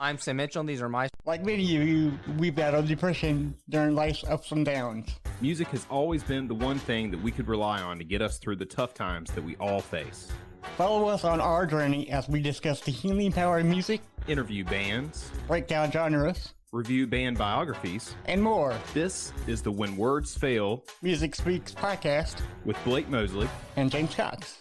I'm Sam Mitchell, and these are my... Like many of you, we battled depression during life's ups and downs. Music has always been the one thing that we could rely on to get us through the tough times that we all face. Follow us on our journey as we discuss the healing power of music, Interview bands, break down genres, review band biographies, and more. This is the When Words Fail Music Speaks podcast with Blake Mosley and James Cox.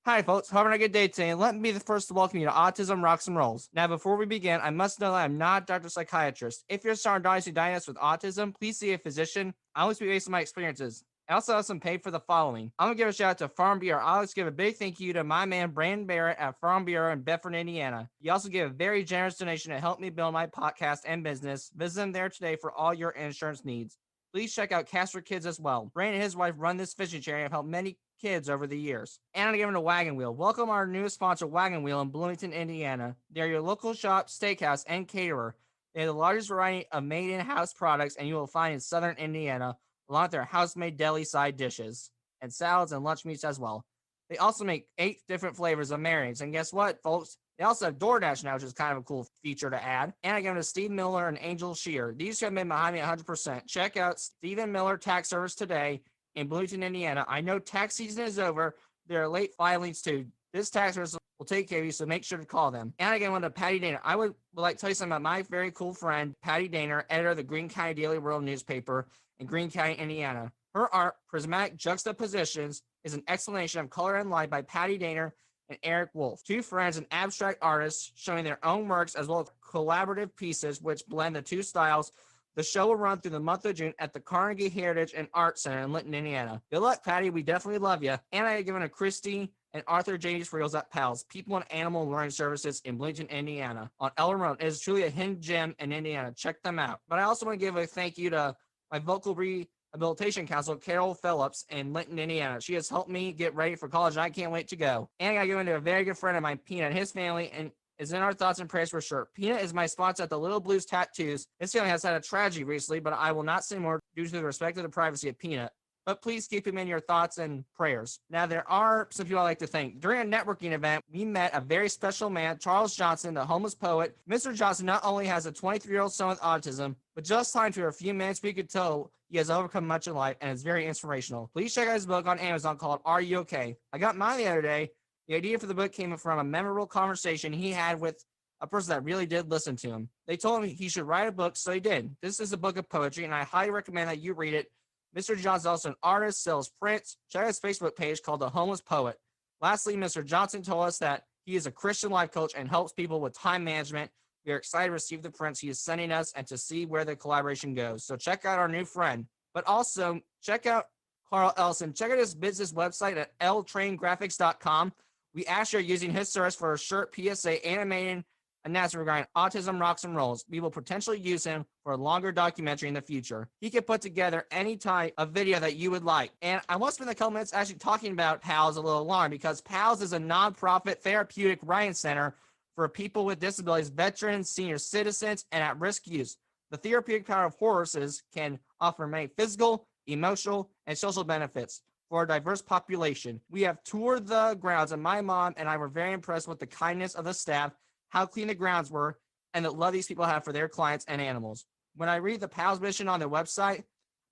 Hi folks, having a good day today, and let me be the first to welcome you to Autism Rocks and Rolls. Now before we begin, I must know that I'm not a doctor psychiatrist. If you're starting to diagnosed with autism, please see a physician. I always speak based on my experiences. I also have some paid for the following. I'm going to give a shout out to Farm Bureau. I always give a big thank you to my man Brandon Barrett at Farm Bureau in Bedford, Indiana. He also gave a very generous donation to help me build my podcast and business. Visit him there today for all your insurance needs. Please check out Casper Kids as well. Brandon and his wife run this fishing charity and have helped many kids over the years. And I'm giving a Wagon Wheel. Welcome our newest sponsor, Wagon Wheel in Bloomington, Indiana. They're your local shop, steakhouse, and caterer. They have the largest variety of made-in-house products, and you will find in Southern Indiana, along with their house-made deli side dishes and salads and lunch meats as well. They also make 8 different flavors of marinades. And guess what, folks? They also have DoorDash now, which is kind of a cool feature to add. And I give it to Steve Miller and Angel Shear. These have been behind me 100%. Check out Stephen Miller Tax Service today in Bloomington, Indiana. I know tax season is over. There are late filings too. This tax service will take care of you, so make sure to call them. And again, one to Patty Daner. I would like to tell you something about my very cool friend, Patty Daner, editor of the Greene County Daily World newspaper in Greene County, Indiana. Her art, Prismatic Juxtapositions, is an explanation of color and light by Patty Daner and Eric Wolf, 2 friends and abstract artists showing their own works as well as collaborative pieces which blend the 2 styles. The show will run through the month of June at the Carnegie Heritage and Art Center in Linton, Indiana. Good luck, Patty. We definitely love you. And I have given a Christy and Arthur J.D. Friels at PALS, People and Animal Learning Services in Bloomington, Indiana, on Elm Road. It is truly a hidden gem in Indiana. Check them out. But I also want to give a thank you to my vocal rehabilitation counselor, Carol Phillips, in Linton, Indiana. She has helped me get ready for college, and I can't wait to go. And I got to give into a very good friend of mine, Peanut, and his family, and is in our thoughts and prayers for sure. Peanut is my sponsor at the Little Blues Tattoos. His family has had a tragedy recently, but I will not say more due to the respect of the privacy of Peanut. But please keep him in your thoughts and prayers. Now, there are some people I like to thank. During a networking event, we met a very special man, Charles Johnson, the homeless poet. Mr. Johnson not only has a 23-year-old son with autism, but just time for a few minutes we could tell he has overcome much in life and is very inspirational. Please check out his book on Amazon called Are You Okay? I got mine the other day. The idea for the book came from a memorable conversation he had with a person that really did listen to him. They told him he should write a book, so he did. This is a book of poetry, and I highly recommend that you read it. Mr. Johnson is also an artist, sells prints. Check out his Facebook page called The Homeless Poet. Lastly, Mr. Johnson told us that he is a Christian life coach and helps people with time management. We are excited to receive the prints he is sending us and to see where the collaboration goes. So check out our new friend. But also, check out Carl Ellison. Check out his business website at ltraingraphics.com. We actually are using his service for a shirt PSA animating announcement regarding Autism Rocks and Rolls. We will potentially use him for a longer documentary in the future. He can put together any type of video that you would like. And I want to spend a couple minutes actually talking about PALS a little longer, because PALS is a nonprofit therapeutic writing center for people with disabilities, veterans, senior citizens, and at-risk youth. The therapeutic power of horses can offer many physical, emotional, and social benefits for a diverse population. We have toured the grounds, and my mom and I were very impressed with the kindness of the staff, how clean the grounds were, and the love these people have for their clients and animals. When I read the PALS mission on their website,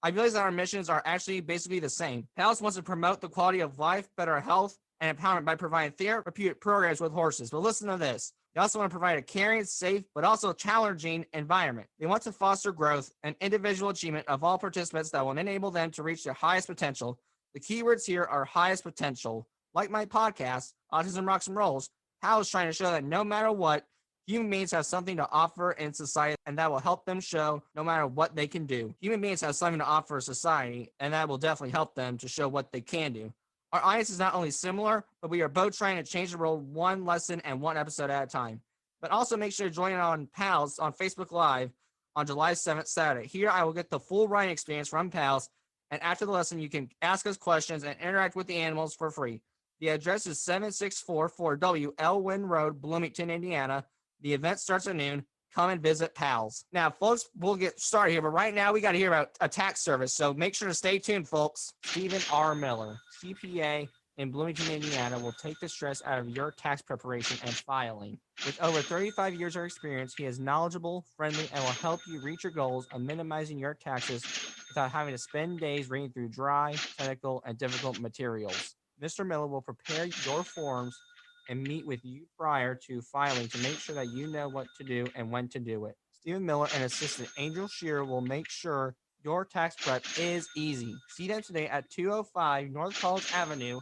I realize that our missions are actually basically the same. PALS wants to promote the quality of life, better health, and empowerment by providing therapeutic programs with horses. But listen to this. They also want to provide a caring, safe, but also challenging environment. They want to foster growth and individual achievement of all participants that will enable them to reach their highest potential. The keywords here are highest potential. Like my podcast, Autism Rocks and Rolls, Hal is trying to show that no matter what, human beings have something to offer in society, and that will help them show no matter what they can do. Human beings have something to offer society, and that will definitely help them to show what they can do. Our audience is not only similar, but we are both trying to change the world one lesson and one episode at a time. But also make sure to join in on PALS on Facebook Live on July 7th, Saturday. Here I will get the full writing experience from PALS, and after the lesson, you can ask us questions and interact with the animals for free. The address is 7644W Elwyn Road, Bloomington, Indiana. The event starts at noon. Come and visit PALS. Now, folks, we'll get started here, but right now we got to hear about a tax service, so make sure to stay tuned, folks. Stephen R. Miller, CPA, in Bloomington, Indiana will take the stress out of your tax preparation and filing. With over 35 years of experience, he is knowledgeable, friendly, and will help you reach your goals of minimizing your taxes without having to spend days reading through dry, technical, and difficult materials. Mr. Miller will prepare your forms and meet with you prior to filing to make sure that you know what to do and when to do it. Stephen Miller and assistant Angel Shearer will make sure your tax prep is easy. See them today at 205 North College Avenue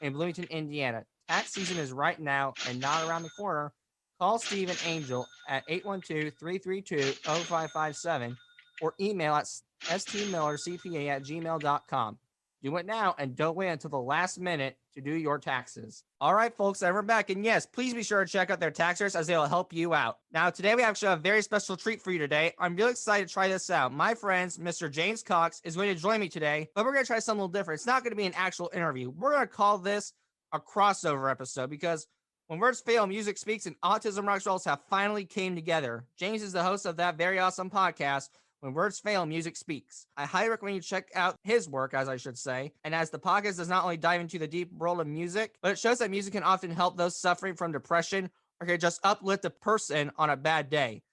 in Bloomington, Indiana. Tax season is right now and not around the corner. Call Steve and Angel at 812-332-0557 or email at stmillercpa@gmail.com. Do it now and don't wait until the last minute to do your taxes. All right, folks, and we're back. And yes, please be sure to check out their tax certs as they will help you out. Now, today we actually have a very special treat for you today. I'm really excited to try this out. My friend, Mr. James Cox, is going to join me today, but we're going to try something a little different. It's not going to be an actual interview. We're going to call this a crossover episode because when words fail, music speaks, and Autism Rocks Rolls have finally came together. James is the host of that very awesome podcast, When Words Fail, Music Speaks. I highly recommend you check out his work, as I should say. And as the podcast does not only dive into the deep world of music, but it shows that music can often help those suffering from depression or can just uplift a person on a bad day.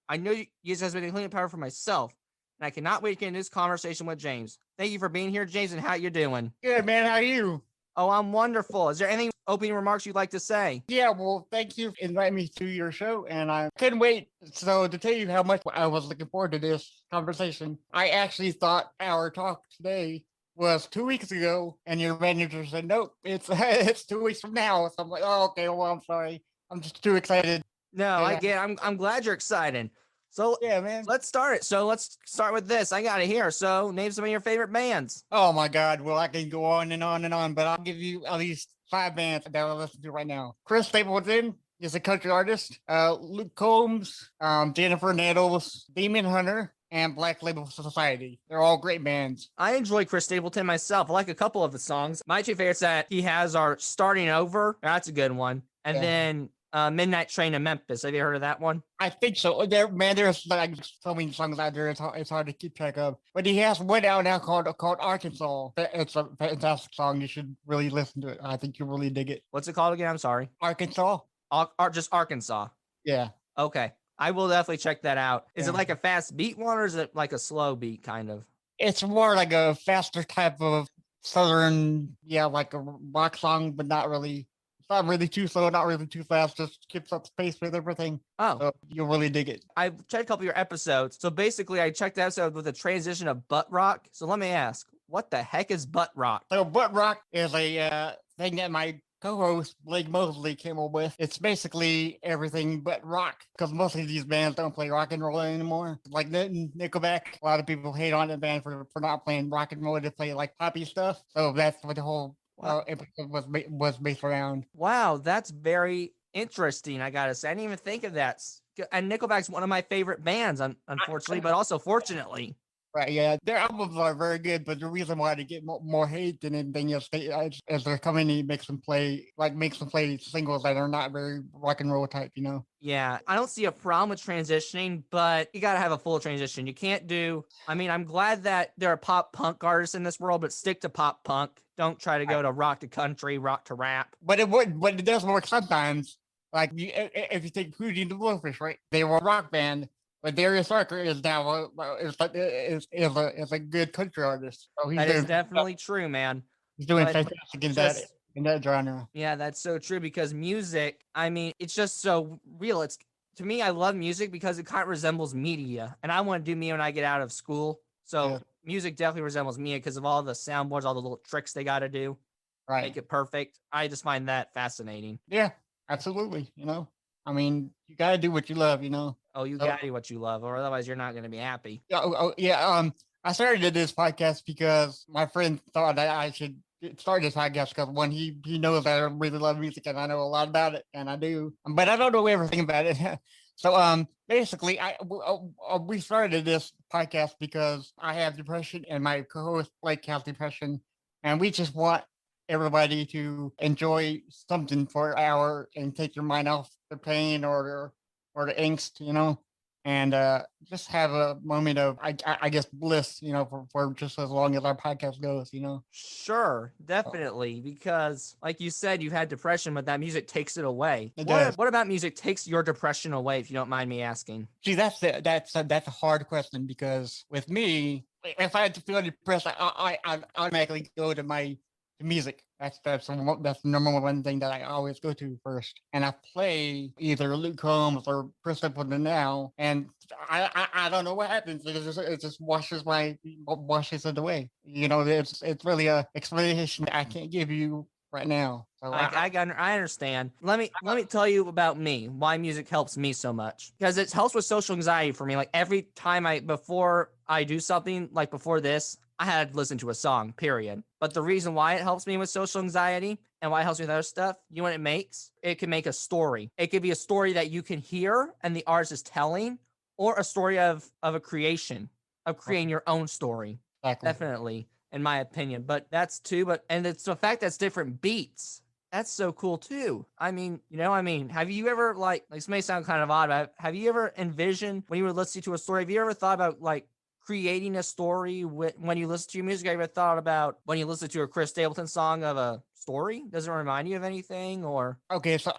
I know you guys have been including power for myself, and I cannot wait to get into this conversation with James. Thank you for being here, James, and how you doing? Good, man. How are you? Oh, I'm wonderful. Is there any opening remarks you'd like to say? Yeah, well, thank you for inviting me to your show, and I couldn't wait. So to tell you how much I was looking forward to this conversation, I actually thought our talk today was 2 weeks ago, and your manager said, nope, it's it's 2 weeks from now. So I'm like, oh, okay, well, I'm sorry. I'm just too excited. No, I get it. I'm glad you're excited. So Yeah, man. let's start it. So let's start with this. I got it here. So name some of your favorite bands. Oh my God. Well, I can go on and on and on, but I'll give you at least 5 bands that I'll listen to right now. Chris Stapleton is a country artist. Luke Combs, Jennifer Nettles, Demon Hunter, and Black Label Society. They're all great bands. I enjoy Chris Stapleton myself. I like a couple of the songs. My two favorites that he has are Starting Over. That's a good one. And Yeah. then Midnight Train to Memphis. Have you heard of that one? I think so. There's like so many songs out there. It's hard to keep track of. But he has one out now called Arkansas. It's a fantastic song. You should really listen to it. I think you'll really dig it. What's it called again? I'm sorry. Arkansas. Just Arkansas. Yeah. Okay. I will definitely check that out. Is Yeah. it like a fast beat one or is it like a slow beat kind of? It's more like a faster type of southern, like a rock song, but not really. It's not really too slow, not really too fast. Just keeps up space with everything. Oh, So you'll really dig it. I've checked a couple of your episodes. So basically, I checked the episode with the transition of butt rock. So let me ask, what the heck is butt rock? So butt rock is a thing that my co-host Blake Mosley came up with. It's basically everything but rock, because most of these bands don't play rock and roll anymore. Like Nickelback, a lot of people hate on the band for not playing rock and roll. They play like poppy stuff. So that's what the whole episode was based around. Wow, that's very interesting. I gotta say, I didn't even think of that. And Nickelback's one of my favorite bands, unfortunately, but also fortunately. Right, yeah, their albums are very good, but the reason why they get more hate than anything else is their company makes them play singles that are not very rock and roll type, Yeah, I don't see a problem with transitioning, but you gotta have a full transition. You can't do. I mean, I'm glad that there are pop punk artists in this world, but stick to pop punk. Don't try to go to rock to country, rock to rap. But it does work sometimes. Like if you take Hootie and the Blowfish, right? They were a rock band, but Darius Rucker is now is a good country artist. So That is definitely true, man. he's doing but fantastic in that genre. Yeah, that's so true because music, I mean, it's just so real. It's to me, I love music because it kind of resembles media, and I want to do media when I get out of school. So Yeah. music definitely resembles media because of all the soundboards, all the little tricks they got to do, Right. make it perfect. I just find that fascinating. Yeah, absolutely. I mean, you gotta do what you love, Oh, you So- got to do what you love, or otherwise you're not going to be happy. Yeah. I started this podcast because my friend thought that I should start this podcast because one, he knows that I really love music and I know a lot about it, and I do, but I don't know everything about it. So basically, we started this podcast because I have depression and my co-host Blake has depression, and we just want everybody to enjoy something for an hour and take your mind off the pain or the angst, and just have a moment of, I guess, bliss, for just as long as our podcast goes, Sure, definitely. Because, like you said, you had depression, but that music takes it away. It What does. what about music takes your depression away? If you don't mind me asking. See, that's a hard question, because with me, if I had to feel depressed, I automatically go to my music. That's the number one thing that I always go to first. And I play either Luke Combs or Christopher Now, and I don't know what happens. It just washes it away. It's really a explanation I can't give you right now. So I understand. Let me tell you about me. Why music helps me so much? Because it helps with social anxiety for me. Like every time before I do something, like before this, I had to listen to a song. Period. But the reason why it helps me with social anxiety and why it helps me with other stuff, you know what it makes? It can make a story. It could be a story that you can hear and the artist is telling, or a story of a creation, of creating your own story. exactly. Definitely, in my opinion. But that's too. And it's the fact that's different beats. That's so cool too. Have you ever like this may sound kind of odd, but have you ever envisioned when you were listening to a story? Have you ever thought about like creating a story when you listen to your music? Have you ever thought about when you listen to a Chris Stapleton song of a story? Does it remind you of anything or? Okay, so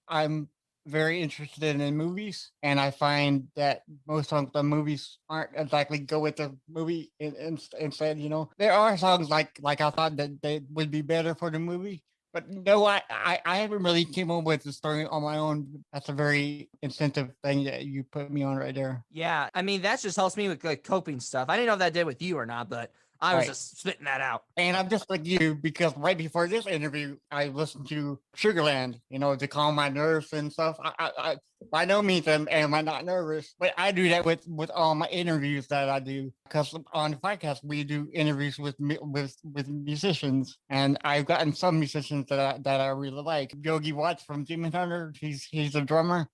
I'm very interested in movies, and I find that most of the movies aren't exactly go with the movie. Instead, there are songs like I thought that they would be better for the movie. But no, I haven't really came up with the story on my own. That's a very incentive thing that you put me on right there. Yeah, I mean that just helps me with like coping stuff. I didn't know if that did with you or not, but I was Right. just spitting that out. And I'm just like you, because right before this interview, I listened to Sugarland, to calm my nerves and stuff. I by no means am I not nervous, but I do that with all my interviews that I do. Because on the podcast, we do interviews with musicians, and I've gotten some musicians that I really like. Yogi Watts from Demon Hunter, he's a drummer.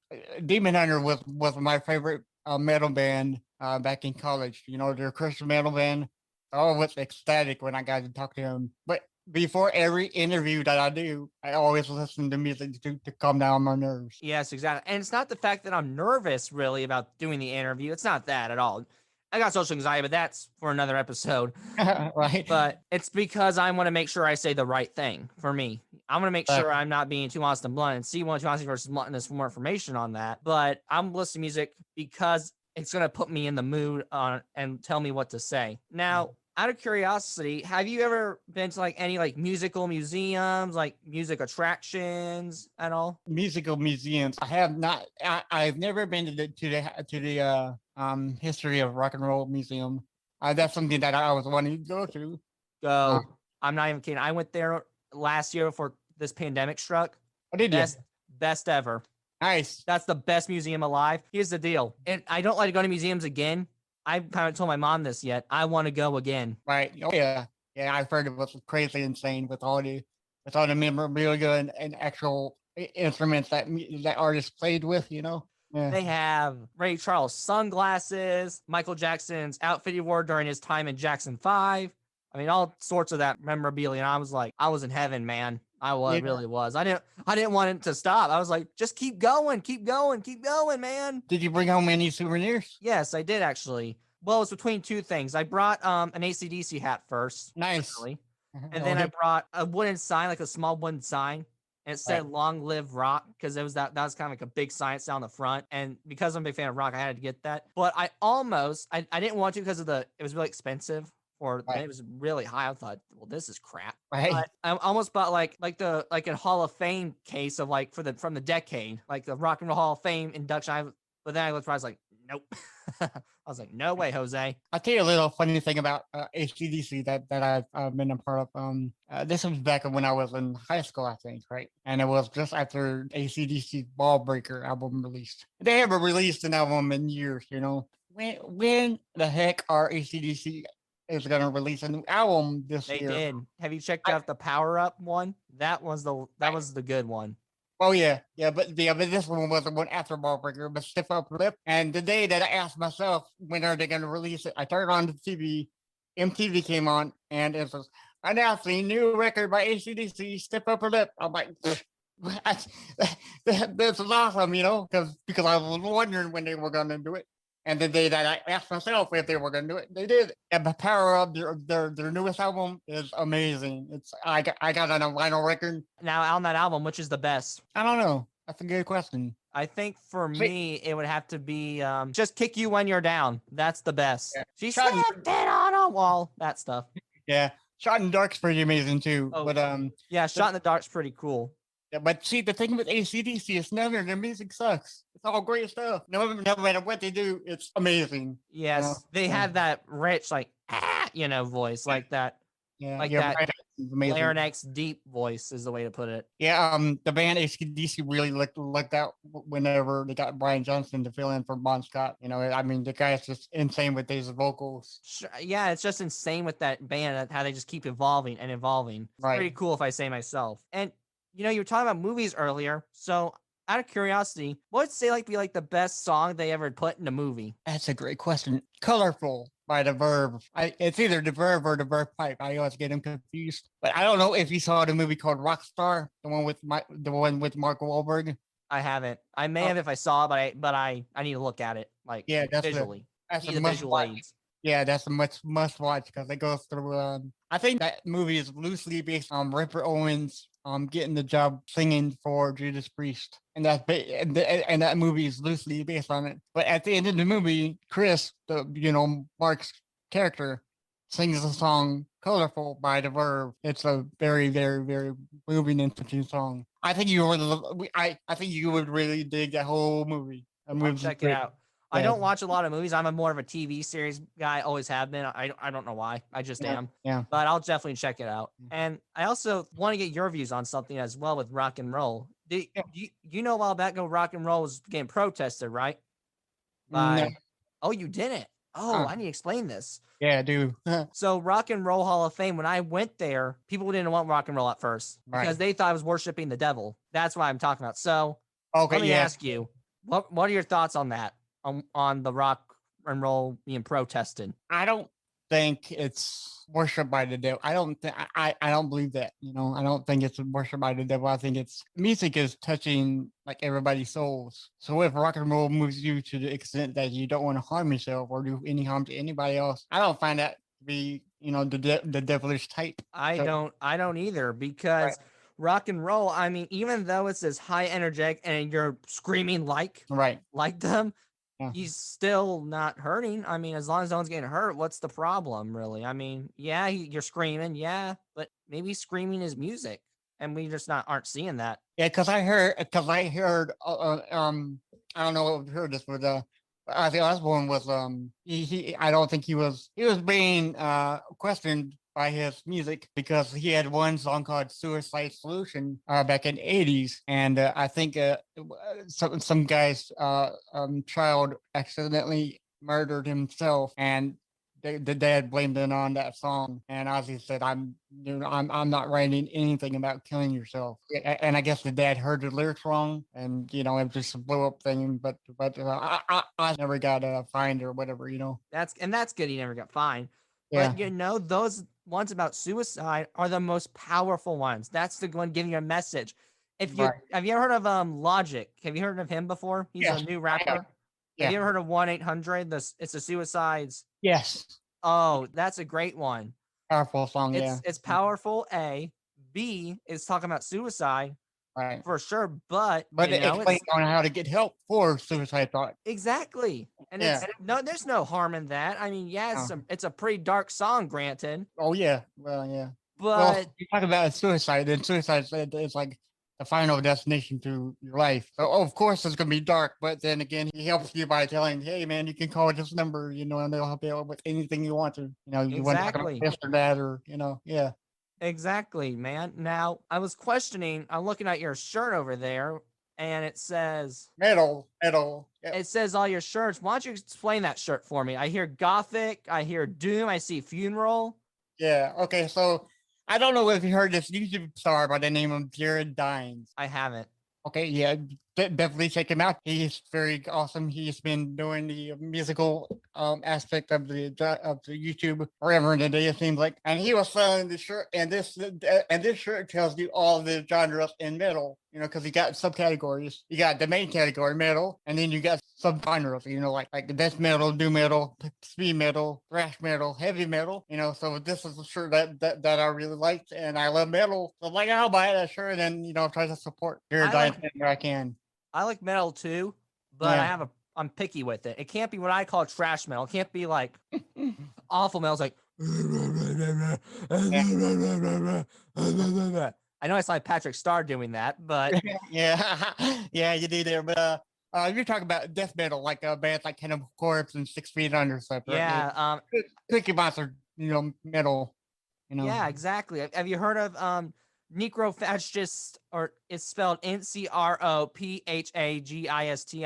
Demon Hunter was my favorite metal band back in college. They're a Christian metal band. I was ecstatic when I got to talk to him. But before every interview that I do, I always listen to music to calm down my nerves. Yes, exactly. And it's not the fact that I'm nervous really about doing the interview. It's not that at all. I got social anxiety, but that's for another episode. Right? But it's because I want to make sure I say the right thing for me. I want to make sure I'm not being too honest and blunt. And C1 Too Honesty versus Bluntness for more information on that. But I'm listening to music because it's going to put me in the mood and tell me what to say. Now, out of curiosity, have you ever been to like any like musical museums, like music attractions at all? Musical museums. I have not. I've never been to the history of rock and roll museum. That's something that I was wanting to go to. Go. I'm not even kidding. I went there last year before this pandemic struck. What did you? Best ever. Nice. That's the best museum alive. Here's the deal. And I don't like to go to museums again. I haven't told my mom this yet. I want to go again. Right. Oh yeah. Yeah, I've heard it was crazy insane with all the memorabilia and actual instruments that artists played with. Yeah. They have Ray Charles sunglasses, Michael Jackson's outfit he wore during his time in Jackson 5. I mean, all sorts of that memorabilia. And I was like, I was in heaven, man. Really was. I didn't want it to stop. I was like, just keep going, man. Did you bring home any souvenirs? Yes, I did actually. Well, it's between two things. I brought an AC/DC hat first. Nice. Really. And then I brought a wooden sign, like a small wooden sign. And it said "Long Live Rock" because it was that was kind of like a big sign on the front. And because I'm a big fan of rock, I had to get that. But I didn't want to because it was really expensive. It was really high. I thought, well, this is crap. Right. But I almost bought like a Hall of Fame case of like from the decade, like the Rock and Roll Hall of Fame induction. But then I looked, I was like, nope. I was like, no way, Jose. I'll tell you a little funny thing about HCDC that I've been a part of. This was back when I was in high school, I think, right? And it was just after ACDC's Ball Breaker album released. They haven't released an album in years, When the heck are ACDC is going to release a new album this year? They did. Have you checked out the Power Up one? That was the good one. Oh yeah, but this one was the one after Ball Breaker, but Stiff Upper Lip. And the day that I asked myself, when are they going to release it? I turned on the TV, MTV came on, and it was announcing new record by AC/DC, Stiff Upper Lip. I'm like, That's awesome, because I was wondering when they were going to do it. And the day that I asked myself if they were going to do it, they did. And the power of their newest album is amazing. I got it on a vinyl record. Now, on that album, which is the best? I don't know. That's a good question. I think for Wait. me, it would have to be Just Kick You When You're Down. That's the best. Yeah. She Shot in- slipped it on a wall. That stuff. Yeah, Shot in Dark's pretty amazing too. Oh. But Yeah, Shot in the Dark's pretty cool. yeah, but see, the thing with AC/DC is never their music sucks. It's all great stuff. No matter what they do, it's amazing. Yes, they Yeah. have that rich, like, voice, like that. Yeah, Like yeah, that right. It's amazing. larynx deep voice is the way to put it. Yeah, the band AC/DC really looked out whenever they got Brian Johnson to fill in for Bon Scott. I mean, the guy's just insane with his vocals. Yeah, it's just insane with that band how they just keep evolving and evolving. It's Right. pretty cool if I say myself. And you were talking about movies earlier, so out of curiosity, what would say be the best song they ever put in a movie? That's a great question. Colorful by The Verve. It's either The Verve or The Verve Pipe. I always get them confused. But I don't know if you saw the movie called Rockstar, the one with Mark Wahlberg. I haven't. I may have if I saw it, but I need to look at it Yeah, that's visually. that's Need a the must visual watch. aids. Yeah, that's a must watch because it goes through. I think that movie is loosely based on Ripper Owens getting the job singing for Judas Priest, and and that movie is loosely based on it. But at the end of the movie, Chris, Mark's character, sings the song "Colorful" by The Verve. It's a very, very, very moving and touching song. I think you would. I think you would really dig that whole movie. I'll check it out. I Yeah. don't watch a lot of movies. I'm more of a TV series guy. Always have been. I don't know why. I just am. Yeah. But I'll definitely check it out. Mm. And I also want to get your views on something as well with rock and roll. You know a while back ago, rock and roll was getting protested, right? No. Oh, you didn't. Oh, Huh. I need to explain this. Yeah, I do. So Rock and Roll Hall of Fame, when I went there, people didn't want rock and roll at first because Right. they thought I was worshiping the devil. That's what I'm talking about. So Okay, let me yeah. ask you, what are your thoughts on that? On the rock and roll being protested? I don't think it's worship by the devil. I don't think I don't believe that. I don't think it's worship by the devil. I think it's music is touching like everybody's souls. So if rock and roll moves you to the extent that you don't want to harm yourself or do any harm to anybody else, I don't find that to be the devilish type. I So- don't either because rock and roll, I mean, even though it's this high energetic and you're screaming like Right. them, Yeah. he's still not hurting. I mean, as long as no one's getting hurt, what's the problem, really? I mean, yeah, you're screaming, yeah, but maybe screaming is music, and we just aren't seeing that. Yeah, because I heard I don't know if you heard this, but Ozzy Osbourne was he I don't think he was being questioned by his music because he had one song called Suicide Solution back in the 80s, and I think some guy's child accidentally murdered himself, and the dad blamed it on that song, and Ozzy said, "I'm not writing anything about killing yourself." And I guess the dad heard the lyrics wrong, and it was just a blow up thing. But I never got fined or whatever. That's good. He never got fined. Yeah. But those ones about suicide are the most powerful ones. That's the one giving you a message. Have you ever heard of Logic? Have you heard of him before? He's Yes, a new I rapper. have. Yeah. Have you ever heard of 1-800? It's the suicides. Yes. Oh, that's a great one. Powerful song. It's powerful. A. B is talking about suicide Right. for sure, but It explains on how to get help for suicide thought. exactly. And Yeah. there's no harm in that. I mean, yeah, it's a pretty dark song, granted, Oh yeah. Well, yeah. but Well, if you talk about suicide, then suicide is like the final destination to your life. So of course it's gonna be dark, but then again, he helps you by telling, "Hey man, you can call this number, and they'll help you out with anything you want to. You want to talk about Exactly. this or that, or yeah." exactly, man. Now, I'm looking at your shirt over there, and it says Metal. Yeah. it says all your shirts. Why don't you explain that shirt for me? I hear Gothic, I hear Doom, I see Funeral. Yeah. Okay. So I don't know if you heard this YouTube star by the name of Jared Dines. I haven't. Okay, yeah, definitely check him out. He's very awesome. He's been doing the musical aspect of the YouTube forever and a day, it seems like. And he was selling the shirt, and this shirt tells you all the genres in metal. Because you got subcategories. You got the main category, metal, and then you got subgenres. Like death metal, doom metal, speed metal, thrash metal, heavy metal. So this is a shirt that I really liked, and I love metal. So like, I'll buy that shirt, and try to support your diet where I can. I like metal too, but Yeah. I'm picky with it. It can't be what I call trash metal. It can't be like awful metal. It's like I know I saw Patrick Starr doing that, but yeah, yeah, you do there. But you're talking about death metal, like bands like Cannibal Corpse and 6 Feet Under stuff, right? yeah, Cookie Monster, metal. yeah, exactly. Have you heard of Necrophagist, or it's spelled Necrophagist?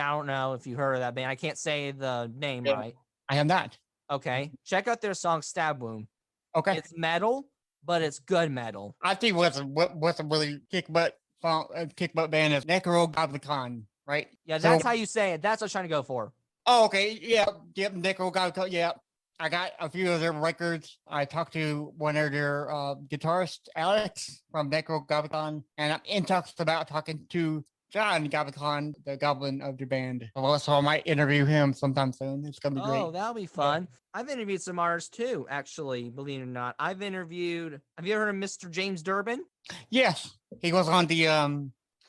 I don't know if you heard of that band. I can't say the name Yeah, right. I am not. Okay, check out their song Stab Wound. Okay, It's metal, but it's good metal. I think what's a really kick butt song, kick butt band is Necrogoblicon, right? Yeah, So, that's how you say it. That's what I'm trying to go for. oh, okay, yeah, yep, Necrogoblicon, yeah. I got a few of their records. I talked to one of their guitarists, Alex from Necrogoblicon, and I'm in talks about talking to John Goblicon, the goblin of the band. So I might interview him sometime soon. It's gonna be great. Oh, that'll be fun. I've interviewed some artists too, actually, believe it or not. Have you ever heard of Mr. James Durbin? Yes, he was on the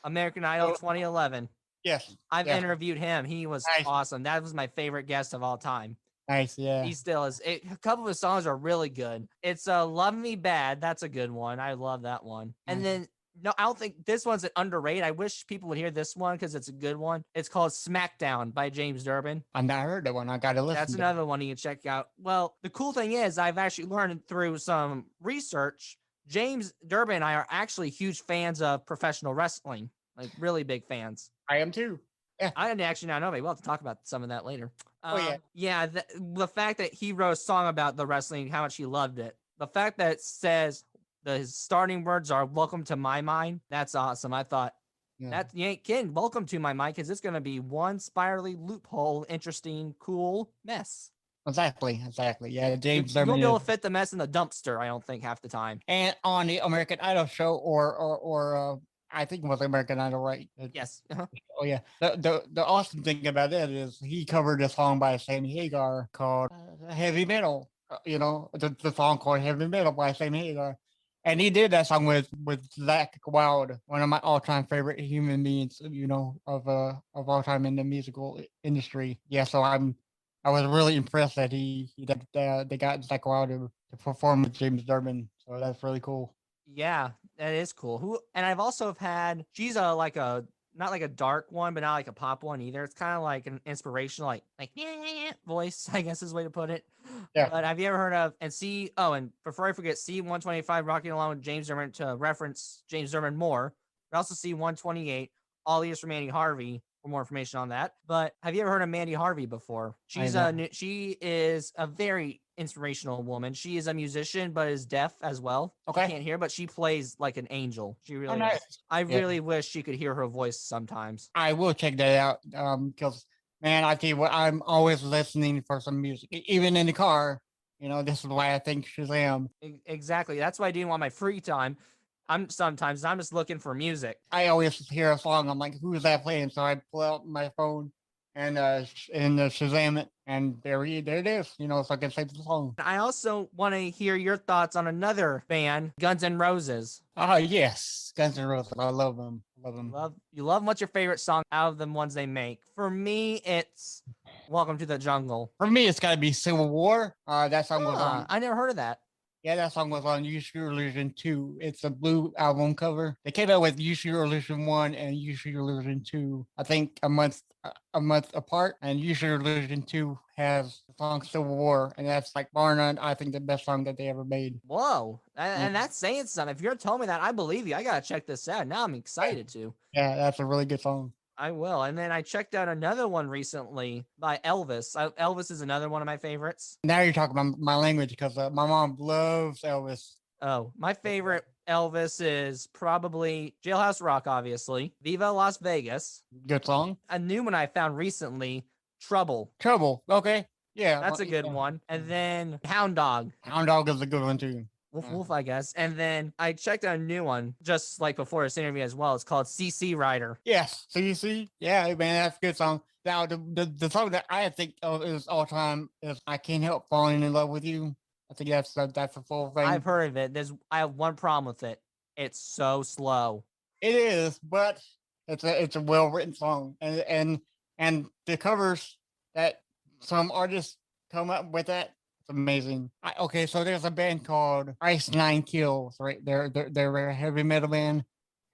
American Idol 2011. Yes, I've yeah. interviewed him. He was Nice. awesome. That was my favorite guest of all time. Nice, yeah. He still is. A couple of his songs are really good. It's Love Me Bad. That's a good one. I love that one. And then, no, I don't think this one's an underrated. I wish people would hear this one because it's a good one. It's called Smackdown by James Durbin. I've not heard that one. I got to listen. That's another one you can check out. Well, the cool thing is I've actually learned through some research, James Durbin and I are actually huge fans of professional wrestling, like really big fans. I am too. Yeah. I didn't actually not know. Maybe we'll have to talk about some of that later. Yeah. Yeah. The fact that he wrote a song about the wrestling, how much he loved it. The fact that it says his starting words are "Welcome to my mind." That's awesome. I thought that you ain't kidding. Welcome to my mind, because it's gonna be one spirally loophole, interesting, cool mess. Exactly. Yeah, James You Durbin. won't be able to fit the mess in the dumpster, I don't think, half the time. And on the American Idol show, or I think it was American Idol, right? Yes. Oh yeah. The awesome thing about that is he covered a song by Sammy Hagar called Heavy Metal. The song called Heavy Metal by Sammy Hagar. And he did that song with Zach Wild, one of my all-time favorite human beings, of all time in the musical industry. Yeah, so I was really impressed that they got Zach Wild to perform with James Durbin. So that's really cool. Yeah, that is cool. And I've also had, she's not like a dark one, but not like a pop one either. It's kind of like an inspirational, like voice, I guess is the way to put it. Yeah. But have you ever heard of, and before I forget, C125, Rocking Along with James Durbin, to reference James Durbin more. But also C128, All Ears for Mandy Harvey, for more information on that. But have you ever heard of Mandy Harvey before? She is a very inspirational woman. She is a musician, but is deaf as well. Okay. She can't hear, but she plays like an angel. She really nice. does. I really wish you could hear her voice sometimes. I will check that out. Because man, I tell you what, I'm always listening for some music, even in the car. This is why I think Shazam. Exactly. That's why I do on my free time. I'm just looking for music. I always hear a song. I'm like, who's that playing? So I pull out my phone and Shazam it, and there it is. So I can save the song. I also want to hear your thoughts on another band, Guns N' Roses. Oh yes, Guns N' Roses. I love them. You love them. What's your favorite song out of the ones they make? For me, it's Welcome to the Jungle. For me, it's got to be Civil War. That song was on. I never heard of that. Yeah, that song was on Use Your Illusion 2. It's a blue album cover. They came out with Use Your Illusion 1 and Use Your Illusion 2, I think a month apart. And Use Your Illusion 2 has the song Civil War, and that's like bar none, I think, the best song that they ever made. Whoa. And that's saying something. If you're telling me that, I believe you. I got to check this out. Now I'm excited to. Yeah, that's a really good song. I will. And then I checked out another one recently by Elvis. Elvis is another one of my favorites. Now you're talking about my language, because my mom loves Elvis. Oh, my favorite Elvis is probably Jailhouse Rock, obviously. Viva Las Vegas. Good song. A new one I found recently, Trouble. Trouble. Okay. Yeah. That's a good one. And then Hound Dog. Hound Dog is a good one too. Woof woof, I guess. And then I checked out a new one just like before this interview as well. It's called CC Rider. Yes. So you see, yeah, man, that's a good song. Now the song that I think of is all time is "I Can't Help Falling in Love with You." I think that's a full thing. I've heard of it. I have one problem with it. It's so slow. It is, but it's a well written song, and the covers that some artists come up with that. Amazing. Okay, so there's a band called Ice Nine Kills, right? They're a heavy metal band,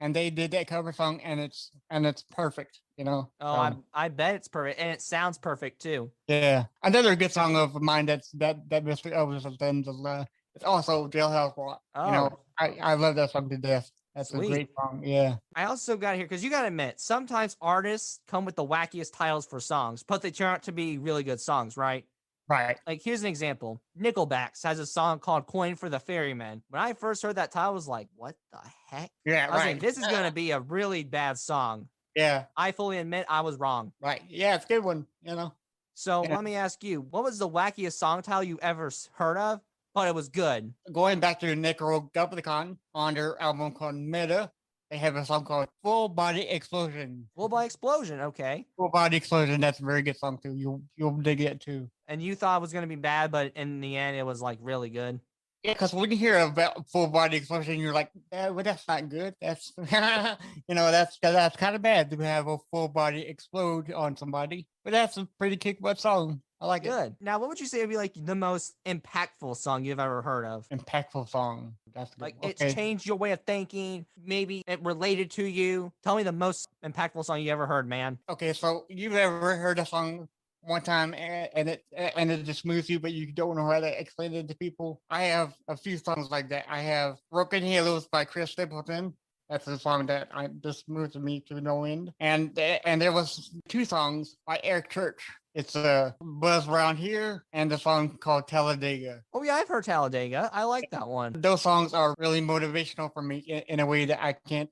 and they did that cover song, and it's perfect, you know. Oh, I bet it's perfect, and it sounds perfect too. Yeah, another good song of mine that Mr. Elvis has done is it's also Jailhouse Rock. Oh, you know, I love that song to death. That's sweet. a great song. Yeah. I also got here because you got to admit sometimes artists come with the wackiest titles for songs, but they turn out to be really good songs, right? Right. Like, here's an example. Nickelback has a song called Coin for the Ferryman. When I first heard that title, I was like, what the heck? Yeah, I was right. like, this is going to be a really bad song. Yeah. I fully admit I was wrong. Right. Yeah, it's a good one, you know. So Yeah. let me ask you, what was the wackiest song title you ever heard of, but it was good? Going back to Nickelback on their album called Meta, they have a song called Full Body Explosion. Full by Explosion, okay. Full Body Explosion, that's a very good song too. You'll dig it too. And you thought it was going to be bad, but in the end, it was like really good. Yeah, because when you hear about Full Body Explosion, you're like, well, that's not good. That's that's kind of bad to have a full body explode on somebody. But that's a pretty kick-butt song. I like it. Good. Now, what would you say would be like the most impactful song you've ever heard of? Impactful song. That's good. Like, Okay. it's changed your way of thinking. Maybe it related to you. Tell me the most impactful song you ever heard, man. Okay, so you've ever heard a song one time and it just moves you, but you don't know how to explain it to people? I have a few songs like that. I have Broken Halos by Chris Stapleton. That's a song that just moves me to no end. And there was two songs by Eric Church. It's Buzz Around Here and the song called Talladega. Oh, yeah, I've heard Talladega. I like that one. Those songs are really motivational for me in a way that I can't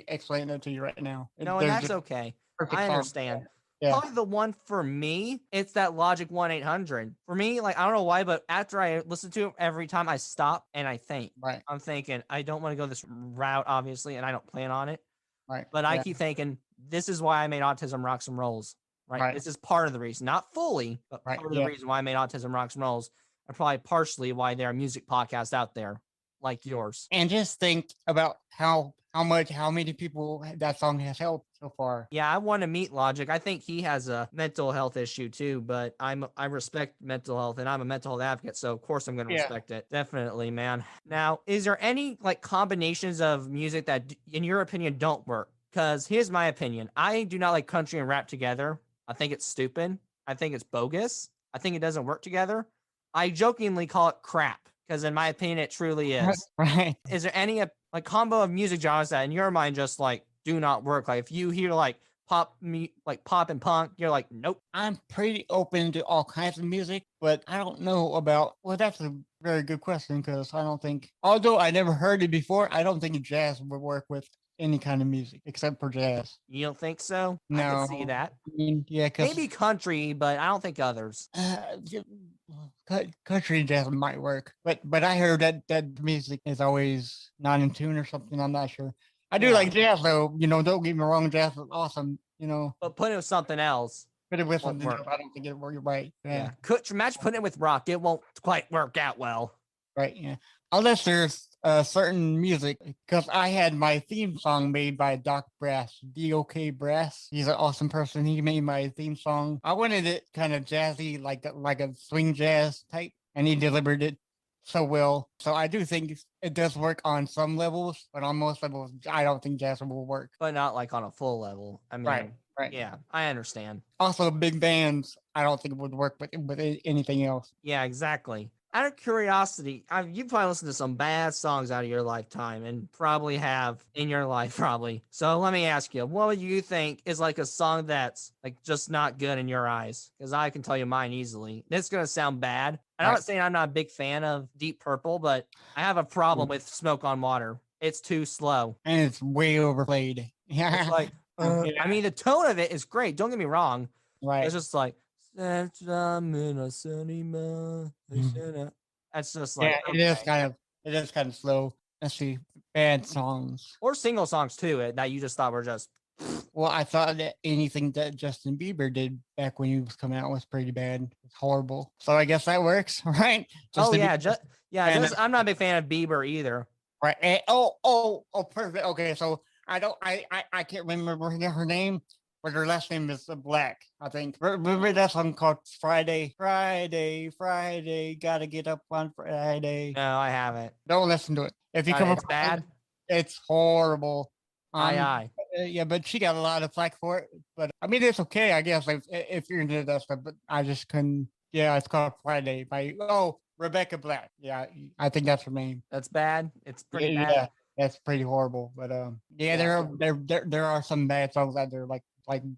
explain it to you right now. No, and that's okay. I understand. Yeah. Probably the one for me, it's that Logic 1-800. For me, like, I don't know why, but after I listen to it, every time I stop and I think. Right. I'm thinking, I don't want to go this route, obviously, and I don't plan on it. Right. But I keep thinking, this is why I made Autism Rocks and Rolls. Right? This is part of the reason. Not fully, but part of the reason why I made Autism Rocks and Rolls. And probably partially why there are music podcasts out there like yours. And just think about how many people that song has helped so far. Yeah, I want to meet Logic. I think he has a mental health issue too, but I respect mental health and I'm a mental health advocate, so of course I'm going to respect it. Definitely, man. Now, is there any like combinations of music that in your opinion don't work? Because here's my opinion. I do not like country and rap together. I think it's stupid. I think it's bogus. I think it doesn't work together. I jokingly call it crap because in my opinion, it truly is. Right. Is there any like combo of music genres that in your mind just like do not work? Like if you hear like pop and punk, you're like, nope. I'm pretty open to all kinds of music, but I don't know about, well, that's a very good question because I don't think, although I never heard it before, I don't think jazz would work with any kind of music except for jazz. You don't think so? No. I can see that. I mean, yeah, maybe country, but I don't think others. Country jazz might work, but I heard that music is always not in tune or something. I'm not sure. I do like jazz though. You know, don't get me wrong, jazz is awesome. You know, but put it with something else. Put it with something else. I don't think it works right. Yeah. Match putting it with rock, it won't quite work out well. Right. Yeah. Unless there's certain music, because I had my theme song made by Doc Brass, D.O.K. Brass. He's an awesome person. He made my theme song. I wanted it kind of jazzy, like a swing jazz type, and he delivered it so well. So I do think it does work on some levels, but on most levels, I don't think jazz will work. But not like on a full level. I mean, right. Yeah, I understand. Also, big bands, I don't think it would work with anything else. Yeah, exactly. out of curiosity, you probably listened to some bad songs out of your lifetime and probably have in your life, probably. So let me ask you, what would you think is like a song that's like just not good in your eyes? Because I can tell you mine easily. This is going to sound bad. And I'm not saying I'm not a big fan of Deep Purple, but I have a problem with Smoke on Water. It's too slow. And it's way overplayed. It's Yeah. like, I mean, the tone of it is great. Don't get me wrong. Right. It's just like, that's just like, Yeah, it is kind of slow. Let's see, bad songs. or single songs too that you just thought were just Well, I thought that anything that Justin Bieber did back when he was coming out was pretty bad. It's horrible. So I guess that works, right? Justin Bieber. I'm not a big fan of Bieber either. Right. And, perfect. Okay, so I can't remember her name, but her last name is Black, I think. Remember that song called Friday, gotta get up on Friday. No, I haven't. Don't listen to it. If you come It's up, bad. it's horrible. Aye. Yeah, but she got a lot of flack for it. But I mean, it's okay, I guess, if you're into that stuff. But I just couldn't. Yeah, it's called Friday by Rebecca Black. Yeah, I think that's her name. That's bad. It's pretty bad. Yeah, that's pretty horrible. But there are some bad songs out there, like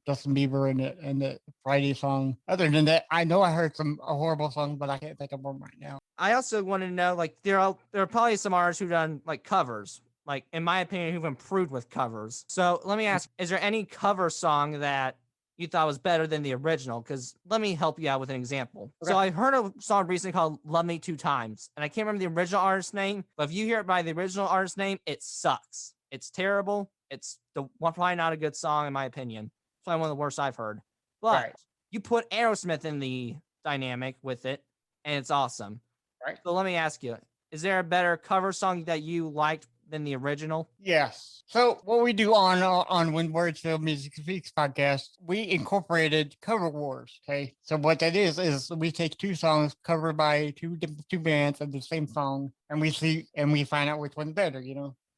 Justin Bieber and the Friday song. Other than that, I know I heard some horrible songs, but I can't think of them right now. I also want to know, like, there are probably some artists who've done like covers, like in my opinion, who've improved with covers. So let me ask, is there any cover song that you thought was better than the original? Because let me help you out with an example. Okay. So I heard a song recently called Love Me Two Times, and I can't remember the original artist's name, but if you hear it by the original artist's name, it sucks. It's terrible. It's probably not a good song in my opinion. It's probably one of the worst I've heard. But you put Aerosmith in the dynamic with it, and it's awesome. Right. So let me ask you, is there a better cover song that you liked than the original? Yes. So what we do on When Words Fail Music Speaks podcast, we incorporated cover wars. Okay. So what that is we take two songs covered by two bands of the same song, and we find out which one's better.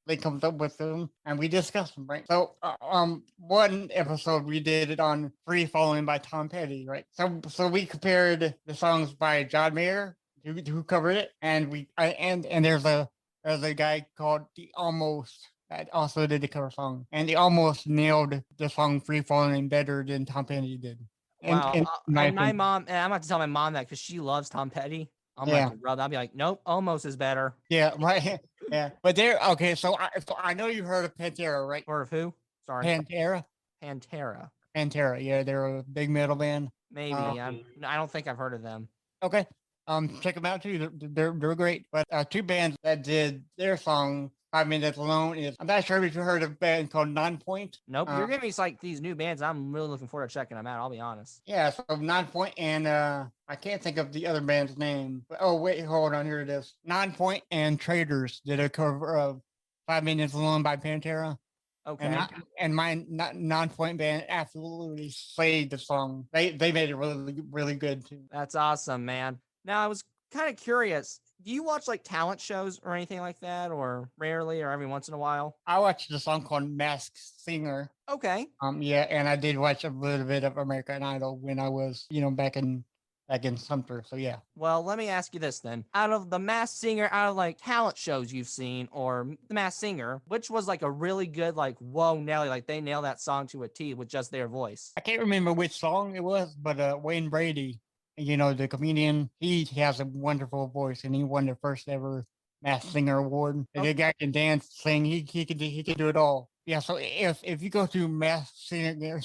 They comes up with them and we discuss them, right? So one episode we did it on Free Falling by Tom Petty, right? So we compared the songs by John Mayer, who covered it, and there's a guy called The Almost that also did the cover song, and they almost nailed the song Free Falling better than Tom Petty did. Wow. And my mom, and I'm about to tell my mom that because she loves Tom Petty. I'm like, brother, I'll be like, nope, Almost is better. Yeah, right. Yeah, but okay. So I know you heard of Pantera, right? Or of who? Sorry, Pantera. Yeah, they're a big metal band. Maybe I don't think I've heard of them. Okay, check them out too. They're great. But two bands that did their song 5 Minutes Alone is, I'm not sure if you heard of a band called Nonpoint. Nope, you're giving me like these new bands. I'm really looking forward to checking them out. I'll be honest. Yeah, so Nonpoint and I can't think of the other band's name. But, oh wait, hold on, here it is. Nonpoint and Traders did a cover of 5 Minutes Alone by Pantera. Okay. And my Nonpoint band absolutely slayed the song. They made it really, really good too. That's awesome, man. Now I was kind of curious. Do you watch like talent shows or anything like that, or rarely or every once in a while? I watched a song called Masked Singer. Okay. Yeah, and I did watch a little bit of American Idol when I was, back in Sumter. So yeah. Well, let me ask you this then. Out of the Masked Singer, out of like talent shows you've seen, or the Masked Singer, which was like a really good, like, whoa, Nelly, like they nailed that song to a T with just their voice? I can't remember which song it was, but Wayne Brady, the comedian, he has a wonderful voice, and he won the first ever Masked Singer award. And the guy can dance, sing, he can do it all. Yeah, so if you go to Masked Singer